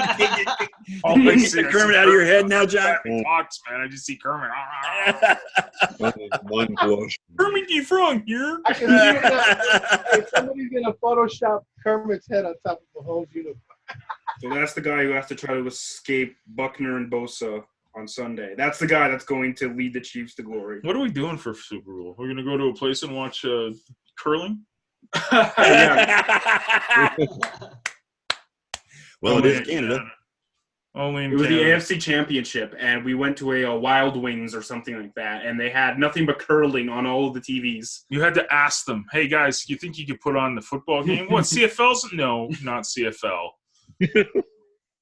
you can see Kermit out of your head now, John. Talks, man. I just see Kermit. One blush. Kermit the Frog here. I can see it now. Hey, somebody's going to Photoshop Kermit's head on top of Mahomes' uniform. So that's the guy who has to try to escape Buckner and Bosa on Sunday. That's the guy that's going to lead the Chiefs to glory. What are we doing for Super Bowl? We're going to go to a place and watch curling? Well, it is Canada. Only in It was Canada. the AFC Championship, and we went to a Wild Wings or something like that, and they had nothing but curling on all of the TVs. You had to ask them, hey, guys, you think you could put on the football game? What, CFL's? No, not CFL.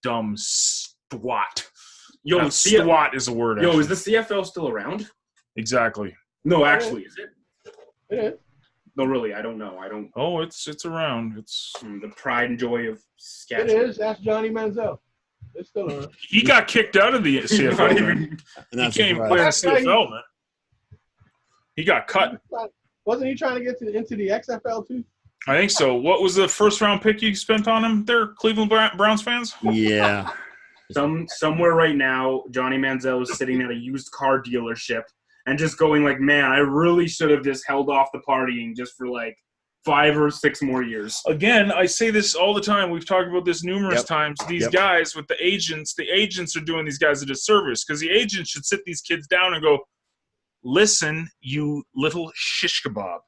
Dumb swat. Yo, SWAT is a word. Yo, actually. is the CFL still around? Exactly. No, actually, is it? It is. No, really, I don't know. I don't. Oh, it's around. It's the pride and joy of It Saskatchewan. is. Ask Johnny Manziel. It's still around. He got kicked out of the CFL. Man. He can't even play in the CFL, man. He got cut. Wasn't he trying to get into the XFL too? I think so. What was the first round pick you spent on him there, Cleveland Browns fans? Yeah. Somewhere right now, Johnny Manziel is sitting at a used car dealership and just going like, man, I really should have just held off the partying just for like 5 or 6 more years. Again, I say this all the time. We've talked about this numerous times. These guys with the agents are doing these guys a disservice because the agents should sit these kids down and go, listen, you little shish kebab.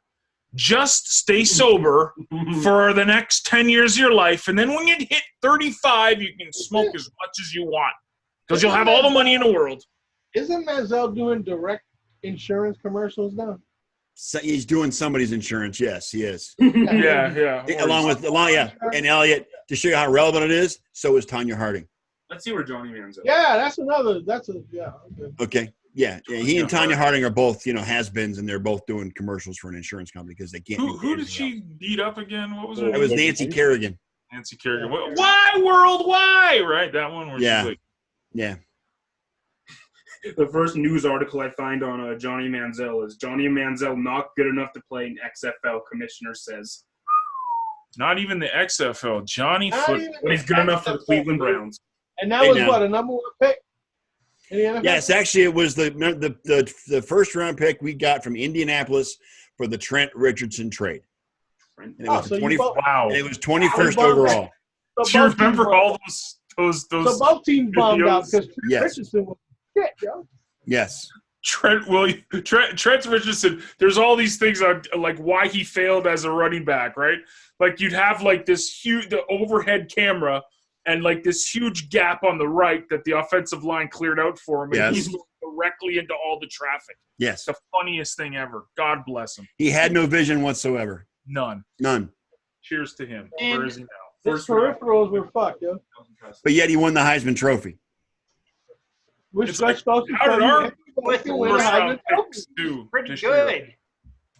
Just stay sober for the next 10 years of your life, and then when you hit 35, you can smoke as much as you want because you'll have all the money in the world. Isn't Manziel doing direct insurance commercials now? So he's doing somebody's insurance. Yes, he is. Yeah. Along with and Elliot, to show you how relevant it is, so is Tanya Harding. Let's see where Johnny Manziel. Yeah, Okay. Yeah, he and Tanya Harding are both, has-beens, and they're both doing commercials for an insurance company because they can't. Who did she beat up again? What was her name? It was Nancy Kerrigan. Nancy Kerrigan. Why, world? Why? Right, that one. Where she's like, Yeah. The first news article I find on Johnny Manziel is Johnny Manziel not good enough to play in XFL, commissioner says. Not even the XFL. Johnny Not Foot. even But he's good enough for the Cleveland Browns. And that was what, a number 1 pick in the NFL? Yes, actually, it was the first round pick we got from Indianapolis for the Trent Richardson trade. And it was wow. And it was 21st overall. Do you remember all those? So both teams bombed out because Trent Richardson was shit, yo. Yes. Trent Richardson, there's all these things on like why he failed as a running back, right? Like you'd have like this the overhead camera and like this huge gap on the right that the offensive line cleared out for him, and he's going directly into all the traffic. Yes. The funniest thing ever. God bless him. He had no vision whatsoever. None. Cheers to him. Where is he now? His peripherals were fucked, yo. But yet he won the Heisman Trophy. Which how did our with the first round picks do? Pretty good.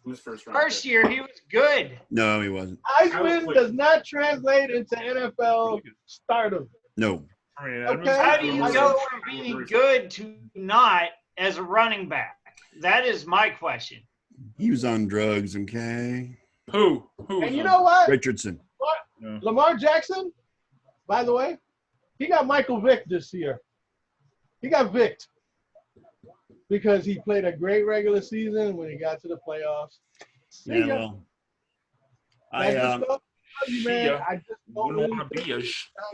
Who's first round? First year, he was good. No, he wasn't. Heisman does not translate into NFL stardom. No. Okay. How do you go from being good to not as a running back? That is my question. He was on drugs, okay? Who? And you know what? Richardson. What? Yeah. Lamar Jackson, by the way, he got Michael Vick this year. He got Vicked because he played a great regular season when he got to the playoffs. Yeah, well, I just don't really want to be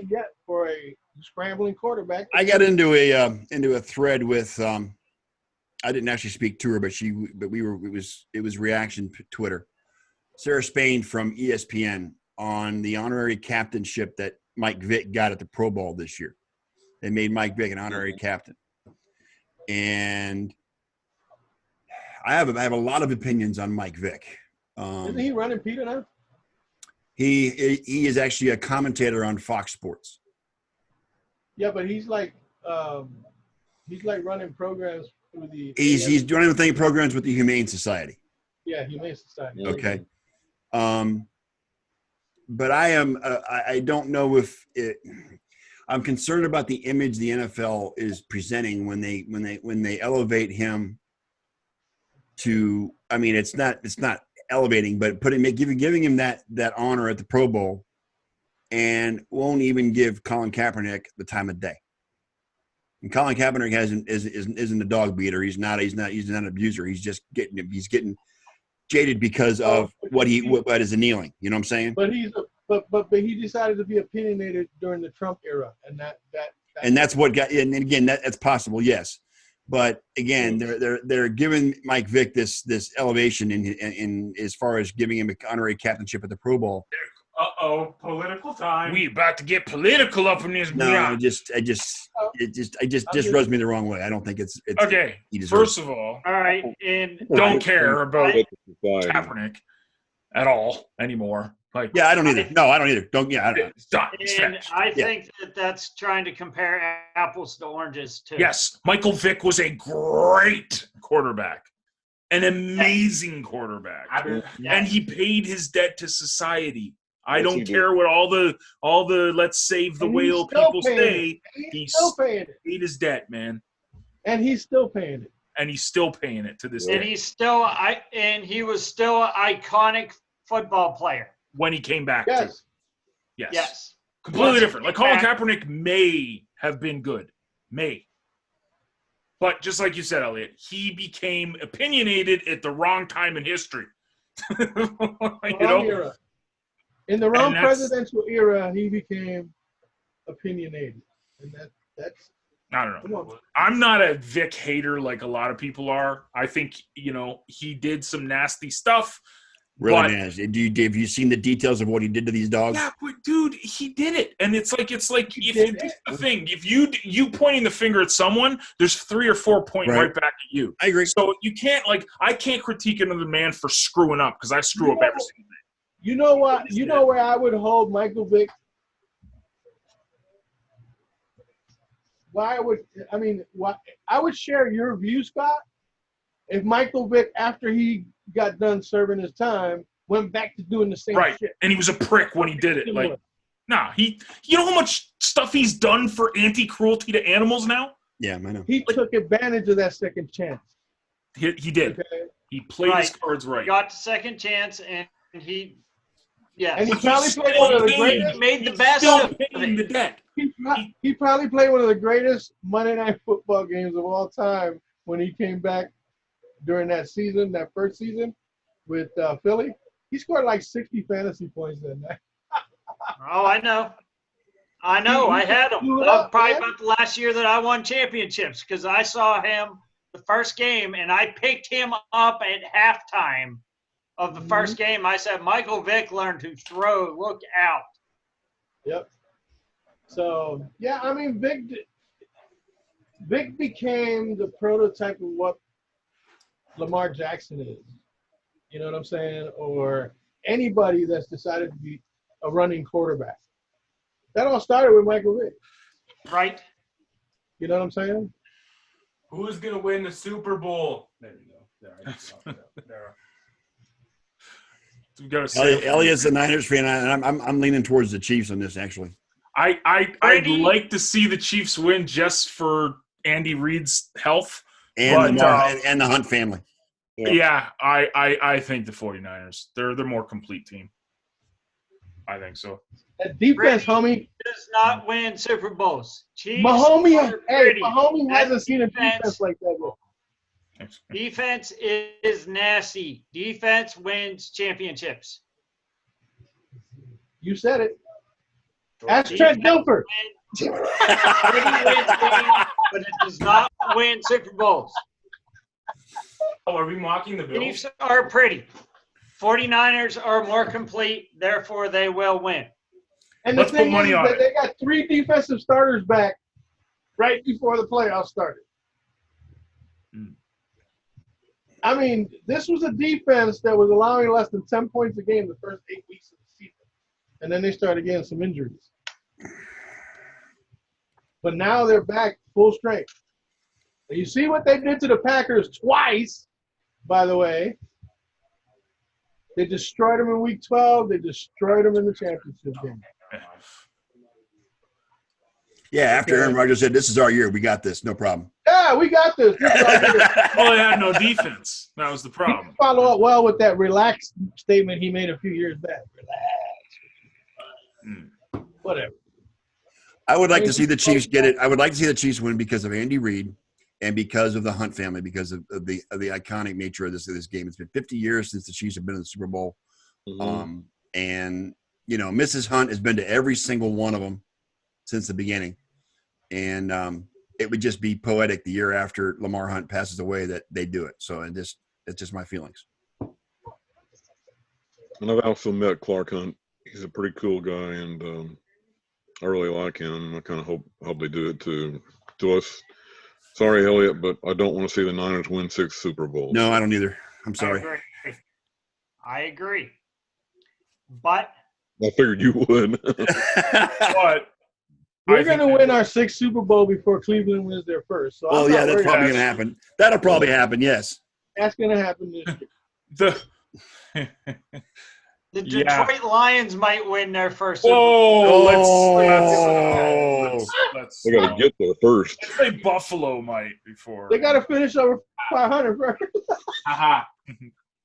yet for a scrambling quarterback. I got into a thread with I didn't actually speak to her, but it was reaction Twitter. Sarah Spain from ESPN on the honorary captainship that Mike Vick got at the Pro Bowl this year. They made Mike Vick an honorary captain. And I have a lot of opinions on Mike Vick. Isn't he running Peter now? He is actually a commentator on Fox Sports. Yeah, but he's like running programs through the. He's running programs with the Humane Society. Yeah, Humane Society. Okay. But I don't know if I'm concerned about the image the NFL is presenting when they elevate him to. I mean, it's not elevating, but giving him that honor at the Pro Bowl, and won't even give Colin Kaepernick the time of day. And Colin Kaepernick isn't a dog beater. He's not an abuser. He's just getting jaded because of what is a kneeling. You know what I'm saying? But he decided to be opinionated during the Trump era, and that's what got. And again, that's possible, yes. But again, they're giving Mike Vick this elevation in as far as giving him an honorary captainship at the Pro Bowl. Political time. We about to get political up in this. No, it just rubs me the wrong way. I don't think it's okay. First of all right, and don't care about Kaepernick at all anymore. Like, yeah, I don't either. No, I don't either. Don't. Yeah, I don't. Stop. And I think that's trying to compare apples to oranges too. Yes, Michael Vick was a great quarterback, an amazing quarterback, and he paid his debt to society. I don't care what all the let's save the whale people say. He's still paying it. Paid his debt, man. And he's still paying it. And he's still paying it to this day. And he was still an iconic football player when he came back. Yes. Yes. Completely different. Like Colin Kaepernick may have been good. But just like you said, Elliot, he became opinionated at the wrong time in history. Era. In the wrong presidential era, he became opinionated. And that's I don't know. I'm not a Vic hater like a lot of people are. I think, he did some nasty stuff. Really nasty. Have you seen the details of what he did to these dogs? Yeah, but dude, he did it. And it's like if the thing, if you pointing the finger at someone, there's 3 or 4 pointing right back at you. I agree. So you can't I can't critique another man for screwing up because I screw up every single day. You know what? You know where I would hold Michael Vick? I would share your view, Scott, if Michael Vick, after he got done serving his time, went back to doing the same shit. And he was a prick when he did it. Nah, you know how much stuff he's done for anti-cruelty to animals now? Yeah, I know. He took advantage of that second chance. He did. Okay. He played his cards right. He got the second chance, and he, And he But probably he's played still one of the paying. greatest. He made the He's best still of paying the it. debt. He probably played one of the greatest Monday Night Football games of all time when he came back during that season, that first season with Philly. He scored like 60 fantasy points that night. Oh, I know. I had him. blew it That was up, probably man. about the last year that I won championships because I saw him the first game, and I picked him up at halftime of the first game. I said, Michael Vick learned to throw. Look out. Yep. So, yeah, I mean, Vic became the prototype of what Lamar Jackson is. You know what I'm saying? Or anybody that's decided to be a running quarterback. That all started with Michael Vick. Right. You know what I'm saying? Who's going to win the Super Bowl? There you go. There. We got to Elliot's a Niners fan, and I'm leaning towards the Chiefs on this, actually. I'd like to see the Chiefs win just for Andy Reid's health. And the Hunt family. Yeah, I think the 49ers. They're more complete team. I think so. That defense, homie. Does not win Super Bowls. Chiefs Mahomes hasn't seen a defense like that yet. Defense is nasty. Defense wins championships. You said it. Ask Trent Dilfer. Brady wins games, but it does not win Super Bowls. Oh, are we mocking the Bills? Chiefs are pretty. 49ers are more complete, therefore they will win. And the thing is that they got 3 defensive starters back right before the playoffs started. I mean, this was a defense that was allowing less than 10 points a game the first 8 weeks of the season. And then they started getting some injuries. But now they're back full strength. And you see what they did to the Packers twice, by the way. They destroyed them in Week 12. They destroyed them in the championship game. Yeah, after Aaron Rodgers said, "This is our year. We got this. No problem." Yeah, we got this. Well, they had no defense. That was the problem. He followed up well with that relaxed statement he made a few years back. Relax. Whatever. I would like to see the Chiefs get it. I would like to see the Chiefs win because of Andy Reid and because of the Hunt family, because of the iconic nature of this game. It's been 50 years since the Chiefs have been in the Super Bowl. And, you know, Mrs. Hunt has been to every single one of them since the beginning. And it would just be poetic the year after Lamar Hunt passes away that they do it. So it's just my feelings. And I've also met Clark Hunt. He's a pretty cool guy, and I really like him. I kind of hope they do it to us. Sorry, Elliot, but I don't want to see the Niners win 6 Super Bowls. No, I don't either. I'm sorry. I agree. But I figured you would. But we're going to win our 6th Super Bowl before Cleveland wins their first. So well, yeah, that's probably going to happen. That'll probably happen, yes. That's going to happen this year. The Detroit Lions might win their first. Whoa! Let's they got to get there first. Let's say Buffalo might before. They got to finish over 500 first. Haha.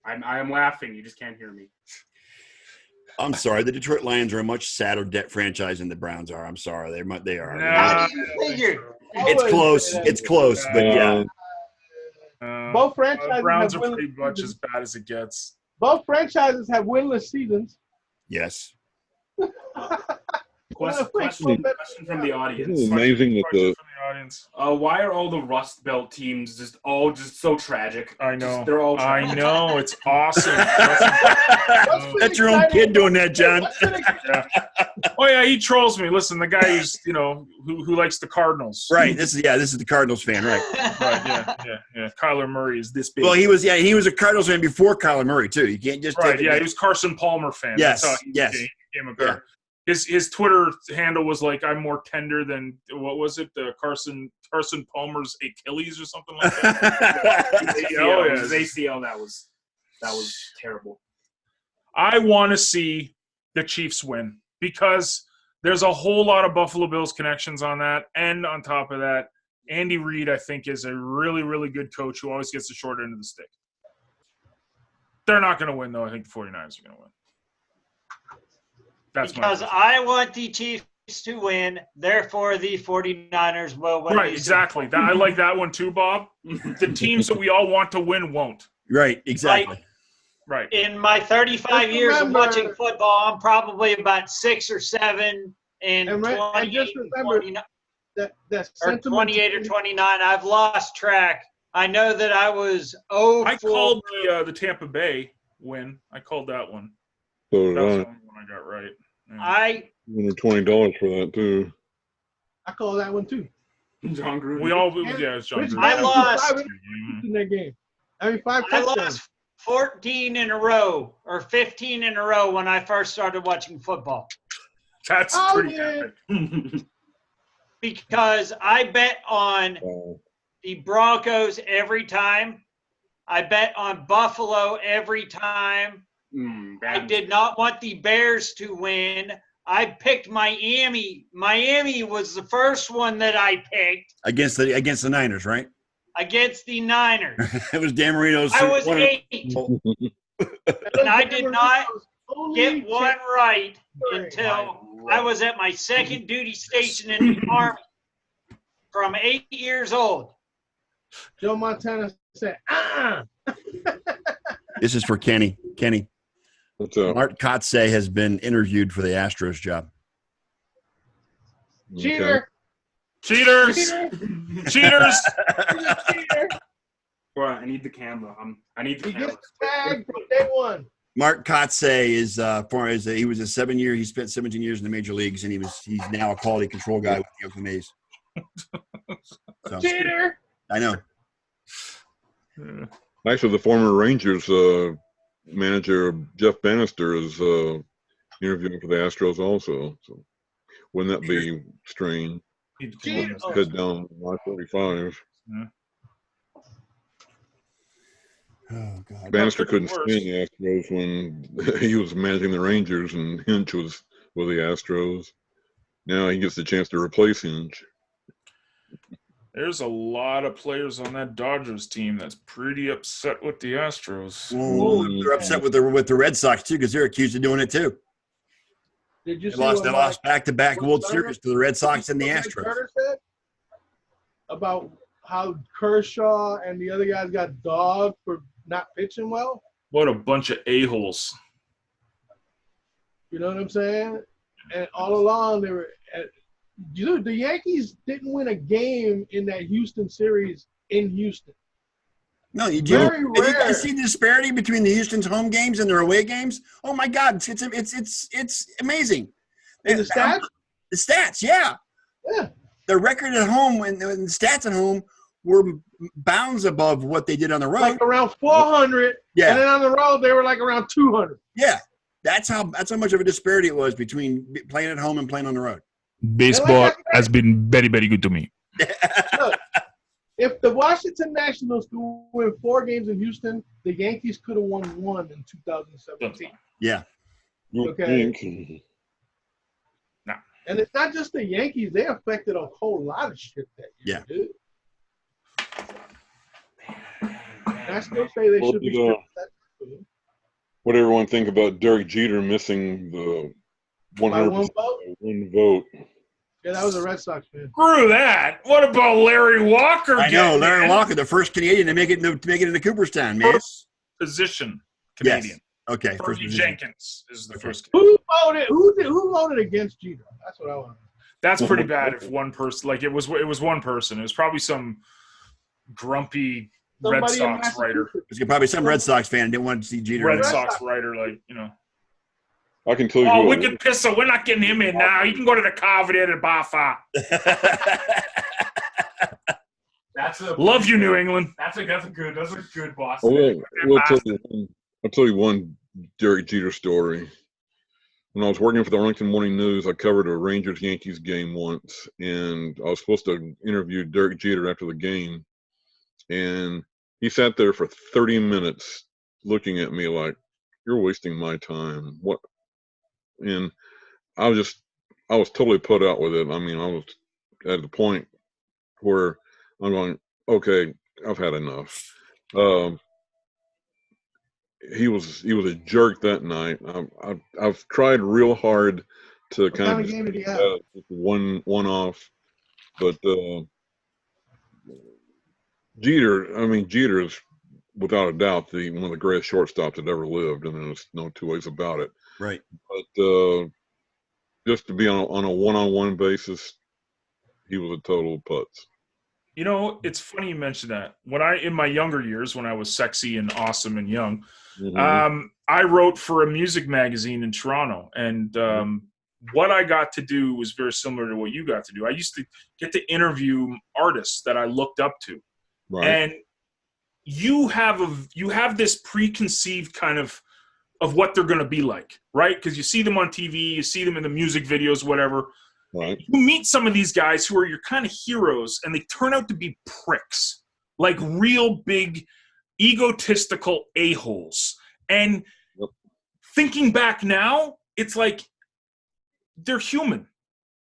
I am laughing. You just can't hear me. I'm sorry. The Detroit Lions are a much sadder debt franchise than the Browns are. I'm sorry. They are. How do you figure? It's close. It's close, but yeah. Both franchises Browns have are pretty much as bad as it gets. Both franchises have winless seasons. Yes. Question from the audience. It's amazing that why are all the Rust Belt teams just so tragic? I know. They're all tragic. I know. It's awesome. That's your own kid doing that, John. Yeah. Oh yeah, he trolls me. Listen, the guy who's who likes the Cardinals. Right. This is the Cardinals fan, right? Right. Yeah. Kyler Murray is this big. Well, he was a Cardinals fan before Kyler Murray too. You can't just right. Yeah, he was Carson Palmer fan. Yes. That's how he became a bear. Yeah. His Twitter handle was like, "I'm more tender than what was it? Carson Palmer's Achilles or something like that." His ACL. That was terrible. I want to see the Chiefs win because There's a whole lot of Buffalo Bills connections on that. And on top of that, Andy Reid, I think, is a really, really good coach who always gets the short end of the stick. They're not going to win, though. I think the 49ers are going to win. That's because I want the Chiefs to win, therefore the 49ers will win. Right, exactly. I like that one too, Bob. The teams that we all want to win won't. Right, exactly. Right. In my 35 years of watching football, I'm probably about 6 or 7 in 28 or 28 or 29. I've lost track. I know that I was I called the Tampa Bay win. I called that one. So that was the only one I got right. Yeah. I $20 for that too. I call that one too. John Gruden. We all, yeah, it's John Gruden. I lost in that game. I mean, 5 touchdowns. I lost 14 in a row or 15 in a row when I first started watching football. That's pretty epic. Because I bet on the Broncos every time. I bet on Buffalo every time. I did not want the Bears to win. I picked Miami. Miami was the first one that I picked. Against the Niners, right? Against the Niners. It was Dan Marino's. I was 8. And I did not get one right until I was at my second duty station in the Army from 8 years old. Joe Montana said, This is for Kenny. Kenny. What's up? Mark Kotze has been interviewed for the Astros job. Cheater. Cheaters. Cheaters. Boy, I need the camera. I need the camera. He gets tagged from day one. Mark Kotze he was a 7-year. He spent 17 years in the major leagues, and he's now a quality control guy with the Oakland A's. So, Cheater. I know. Actually, the former Rangers manager Jeff Bannister is interviewing for the Astros also. So wouldn't that be strange? Head down I-45. Yeah. Oh God. Bannister couldn't stand the Astros when he was managing the Rangers, and Hinch was with the Astros. Now he gets the chance to replace Hinch. There's a lot of players on that Dodgers team that's pretty upset with the Astros. Well, they're upset with the Red Sox too because they're accused of doing it too. Did you They lost back-to-back World Series to the Red Sox and the Astros. Said about how Kershaw and the other guys got dogged for not pitching well. What a bunch of a-holes. You know what I'm saying? And all along they were. Dude, the Yankees didn't win a game in that Houston series in Houston. No, you do. Have you guys seen the disparity between the Houston's home games and their away games? Oh my God, it's amazing. And the stats? The stats, yeah. Yeah. The record at home and the stats at home were bounds above what they did on the road. Like around 400. Yeah. And then on the road they were like around 200. Yeah. That's how much of a disparity it was between playing at home and playing on the road. Baseball has been very, very good to me. Look, if the Washington Nationals could win 4 games in Houston, the Yankees could have won 1 in 2017. Yeah. Okay. No. And it's not just the Yankees; they affected a whole lot of shit that year. Yeah. Dude. I still say they should be. What did everyone think about Derek Jeter missing the 100% one vote? Yeah, that was a Red Sox fan. Screw that. What about Larry Walker? I know Larry Walker, the first Canadian to make it into Cooperstown, man. First position Canadian. Yes. Okay. Fergie Jenkins is the first. Who voted? Who voted against Jeter? That's what I want. That's pretty bad. If one person, like it was one person. It was probably some grumpy Red Sox writer. It's probably some Red Sox fan didn't want to see Jeter. Red Sox writer, like I can tell you. Oh, wicked pisser. We're not getting him in now. He can go to the Carver at Bafa. Love you, New England. That's a good boss. I'll tell you one Derek Jeter story. When I was working for the Arlington Morning News, I covered a Rangers-Yankees game once, and I was supposed to interview Derek Jeter after the game, and he sat there for 30 minutes looking at me like, "You're wasting my time." What? And I was just I was totally put out with it. I mean, I was at the point where I'm going, okay, I've had enough. He was a jerk that night. I've tried real hard to kind of game did he have? one off, but Jeter is without a doubt one of the greatest shortstops that ever lived, and there's no two ways about it. Right. But just to be on a one-on-one basis, he was a total putz. You know, it's funny you mentioned that. In my younger years, when I was sexy and awesome and young, I wrote for a music magazine in Toronto, and what I got to do was very similar to what you got to do. I used to get to interview artists that I looked up to, and you have this preconceived kind of what they're going to be like, right? Because you see them on TV, you see them in the music videos, whatever. Right. You meet some of these guys who are your kind of heroes, and they turn out to be pricks, like real big, egotistical a-holes. And thinking back now, it's like they're human.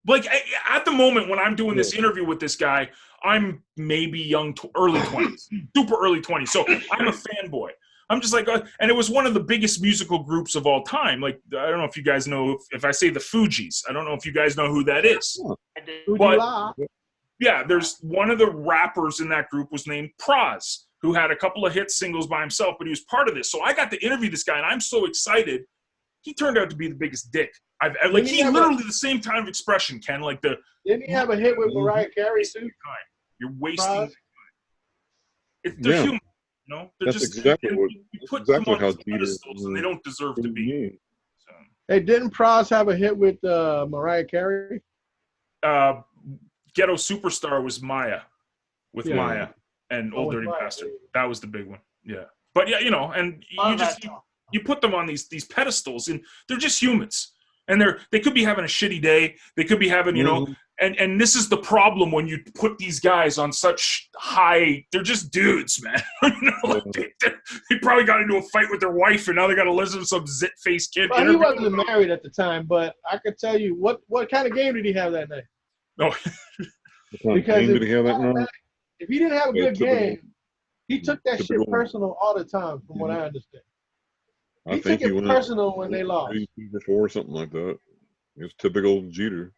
Like at the moment when I'm doing this interview with this guy, I'm maybe early 20s, super early 20s. So I'm a fanboy. I'm just like, and it was one of the biggest musical groups of all time. Like, I don't know if you guys know, if I say the Fugees, I don't know if you guys know who that is. But yeah, there's one of the rappers in that group was named Praz, who had a couple of hit singles by himself, but he was part of this. So I got to interview this guy, and I'm so excited. He turned out to be the biggest dick I've ever. Like, he literally the same kind of expression, Ken. Like didn't he have a hit with Mariah Carey too? You're wasting. They're human. No, they're that's exactly how Jeter and they don't deserve to be. So. Hey, didn't Praz have a hit with Mariah Carey? Ghetto Superstar was Maya, Maya and Old Dirty Bastard. That was the big one. Yeah, but yeah, you know, and you put them on these pedestals, and they're just humans, and they could be having a shitty day. They could be having, you know. And this is the problem when you put these guys on such high. They're just dudes, man. You know, like they probably got into a fight with their wife, and now they got to listen to some zit-faced kid. Well, he wasn't married at the time, but I could tell you what kind of game did he have that night? Oh, because if he didn't have a good game, he took that shit personal all the time, from what I understand. He took it personal when they lost. 3-4, something like that. It was typical Jeter.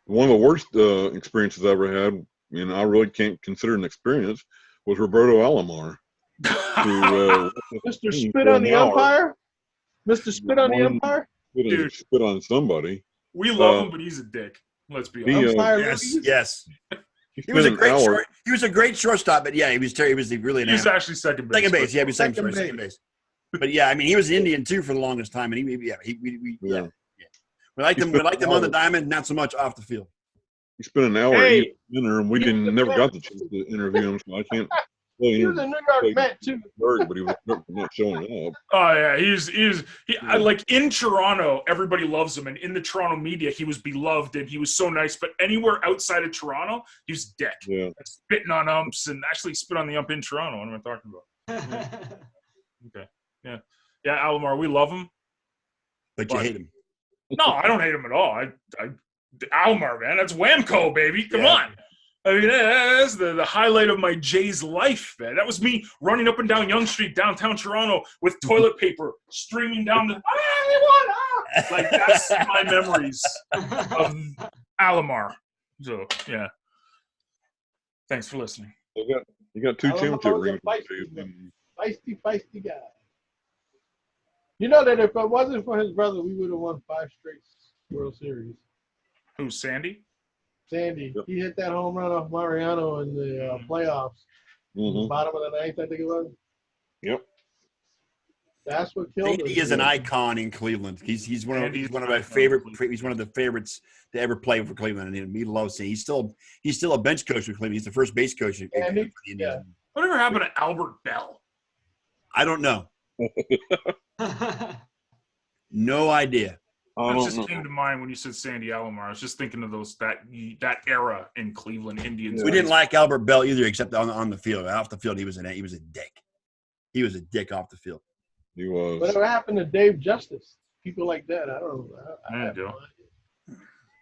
One of the worst experiences I ever had, and I really can't consider an experience, was Roberto Alomar. Mr. Spit on the umpire? Mr. Spit on the umpire? Dude, spit on somebody. We love him, but he's a dick. Let's be honest. Yes. He was a great shortstop, but yeah, he was really an He was actually second base. Second base, yeah, he was second base. But yeah, I mean, he was Indian too for the longest time, and we liked him on the diamond, not so much off the field. He spent an hour eating dinner, and we never got the chance to interview him, so I can't. He was a New York Met too, but he was not showing up. Oh yeah, he like in Toronto, everybody loves him, and in the Toronto media, he was beloved and he was so nice. But anywhere outside of Toronto, he was a dick. Yeah, spitting on umps and actually spit on the ump in Toronto. What am I talking about? Okay, yeah, Alomar, we love him, but you hate him. No, I don't hate him at all. Alomar, man, that's Whamco, baby. Come on. I mean, that's the highlight of my Jays life, man. That was me running up and down Yonge Street, downtown Toronto, with toilet paper streaming down the. Like, that's my memories of Alomar. So, yeah. Thanks for listening. You got 2 championship rings. Feisty guy. You know that if it wasn't for his brother, we would have won 5 straight World Series. Who, Sandy? Sandy. Yep. He hit that home run off Mariano in the playoffs. Bottom of the 9th, I think it was. Yep. That's what killed him. He is an icon in Cleveland. He's one of my favorite. He's one of the favorites to ever play for Cleveland, and he loves it. He's still a bench coach for Cleveland. He's the first base coach for the Indians. Whatever happened to Albert Bell? I don't know. No idea. That just came to mind when you said Sandy Alomar. I was just thinking of that era in Cleveland Indians. We didn't like Albert Bell either, except on the field. Off the field, he was a dick. He was a dick off the field. He was. Whatever happened to Dave Justice? People like that. I don't know.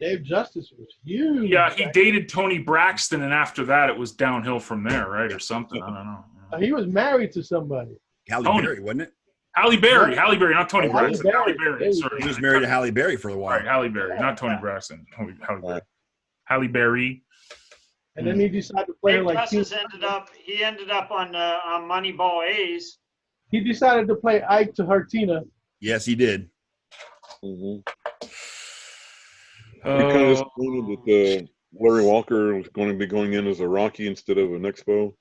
Dave Justice was huge. Yeah, he dated Tony Braxton, and after that, it was downhill from there, right, or something. I don't know. He was married to somebody. Halle Berry, wasn't it? Halle Berry, not Tony Halle Braxton. Halle Berry. Berry. Sorry, He was married to Halle Berry for a while. Right, Halle Berry, not Tony Braxton. Halle Berry. Halle Berry. And then he decided to play Dave like Justice ended up on Moneyball A's. He decided to play Ike to Hartina. Yes, he did. You kind of disappointed that Larry Walker was going to be going in as a Rocky instead of an Expo,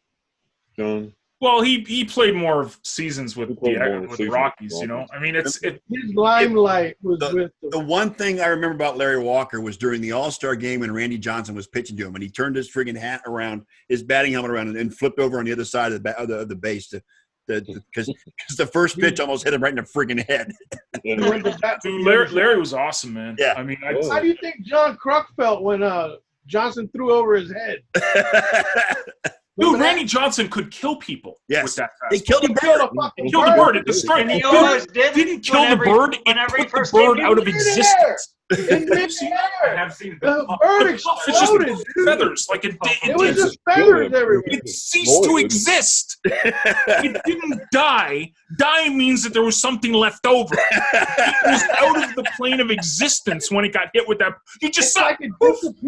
John? Well, he played more of seasons with the Rockies, you know. I mean, his limelight was with the one thing I remember about Larry Walker was during the All-Star game when Randy Johnson was pitching to him, and he turned his friggin' hat around, his batting helmet around, and flipped over on the other side of the base because the first pitch almost hit him right in the friggin' head. Dude, Larry was awesome, man. Yeah. I mean, how do you think John Kruk felt when Johnson threw over his head? Dude, Randy Johnson could kill people with that fastball. He killed a bird. He killed a bird. It destroyed And he it. almost Didn't kill the bird. It put the bird out of existence. In midair. I have seen the bird exploded, it's just feathers. Like it was just feathers everywhere. It ceased to exist. It didn't die. Die means that there was something left over. It was out of the plane of existence when it got hit with that. You just saw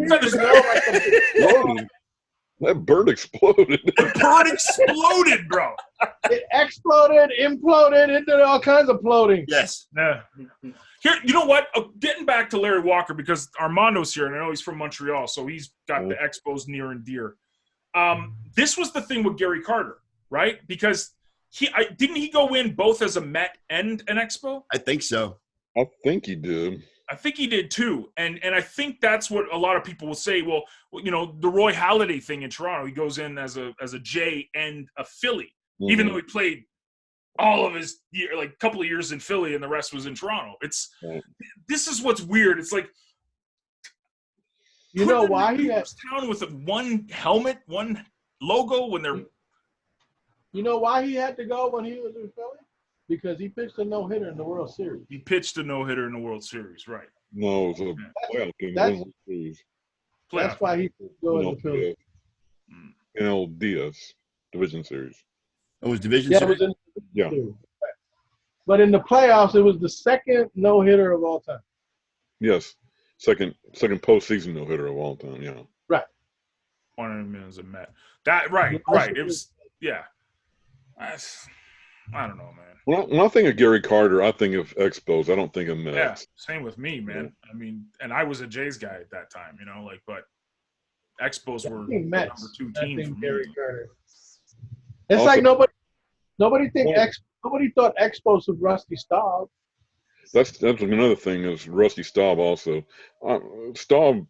feathers. That bird exploded. The bird exploded, bro. It exploded, imploded, it did all kinds of floating. Yes. Yeah. Here, you know what? Getting back to Larry Walker, because Armando's here, and I know he's from Montreal, so he's got the Expos near and dear. This was the thing with Gary Carter, right? Because didn't he go in both as a Met and an Expo? I think so. I think he did. I think he did too, and I think that's what a lot of people will say. Well, you know, the Roy Halladay thing in Toronto, he goes in as a J and a Philly, even though he played all of his like a couple of years in Philly and the rest was in Toronto. This is what's weird. It's like, you know why he has town with one helmet, one logo when they're. You know why he had to go when he was in Philly? Because he pitched a no-hitter in the World Series. He pitched a no-hitter in the World Series, right? No, it was a playoff game. That's why he could go in the Philly. NLDS Division Series. It was Division Series? Yeah. But in the playoffs, it was the second no-hitter of all time. Yes. Second postseason no-hitter of all time, yeah. Right. One of them is a Met. Right. It was, yeah. I don't know, man. When I think of Gary Carter, I think of Expos. I don't think of Mets. Yeah, same with me, man. I mean, and I was a Jays guy at that time, you know, but Expos were the number 2 team for me. Gary Carter. It's also, like nobody thought Expos was Rusty Staub. That's another thing is Rusty Staub also. Staub.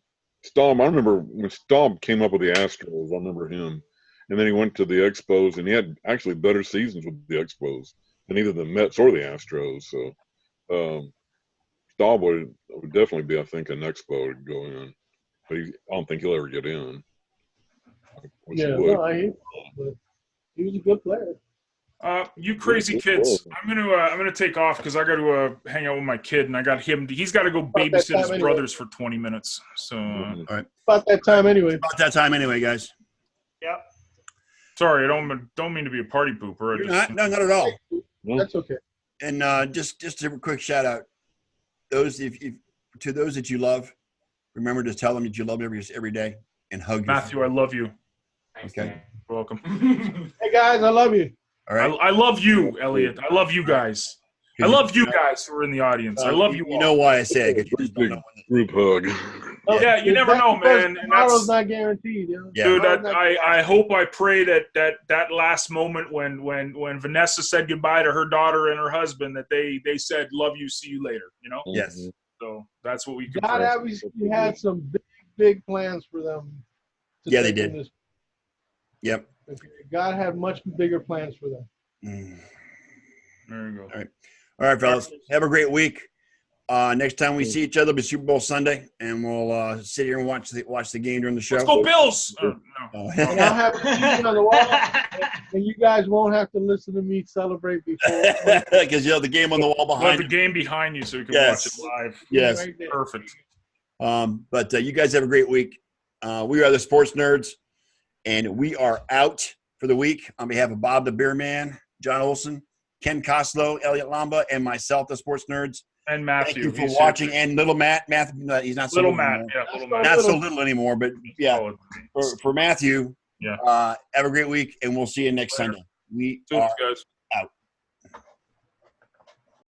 I remember when Staub came up with the Astros. I remember him. And then he went to the Expos, and he had actually better seasons with the Expos than either the Mets or the Astros. So Staub would definitely be, I think, an Expo to go in. But I don't think he'll ever get in. He was a good player. You crazy kids! I'm gonna take off because I got to hang out with my kid, and I got him. He's got to go babysit his brothers for 20 minutes. So all right, about that time anyway. Guys. Yep. Sorry, I don't mean to be a party pooper. Not at all. That's okay. And just a quick shout out, to those that you love, remember to tell them that you love them every day and hug Matthew, I love you. Okay, you're welcome. Hey guys, I love you. All right, I love you, Elliot. I love you guys. I love you guys who are in the audience. I love you all. You know why I say it? You just don't know group hug. Yeah, you never know, man. Tomorrow's not guaranteed. Yeah. Dude, I hope, I pray that last moment when Vanessa said goodbye to her daughter and her husband, that they said, love you, see you later, you know? Yes. So that's what we could God pray. obviously had some big plans for them. Yeah, they did. Yep. God had much bigger plans for them. There you go. All right, fellas. Have a great week. Next time we see each other, it'll be Super Bowl Sunday, and we'll sit here and watch the game during the show. Let's go Bills! And I'll have a TV on the wall, and you guys won't have to listen to me celebrate before. Because you have the game on the wall behind you. The game behind you so you can watch it live. Yes. Right. Perfect. But you guys have a great week. We are the Sports Nerds, and we are out for the week on behalf of Bob the Beer Man, John Olson, Ken Coslow, Elliot Lamba, and myself, the Sports Nerds. And Matthew. Thank you for watching. And little Matt. He's not so little little Matt. anymore. Yeah, little Matt. Not so little anymore, but yeah. For Matthew, yeah. Have a great week, and we'll see you next Sunday. We are guys.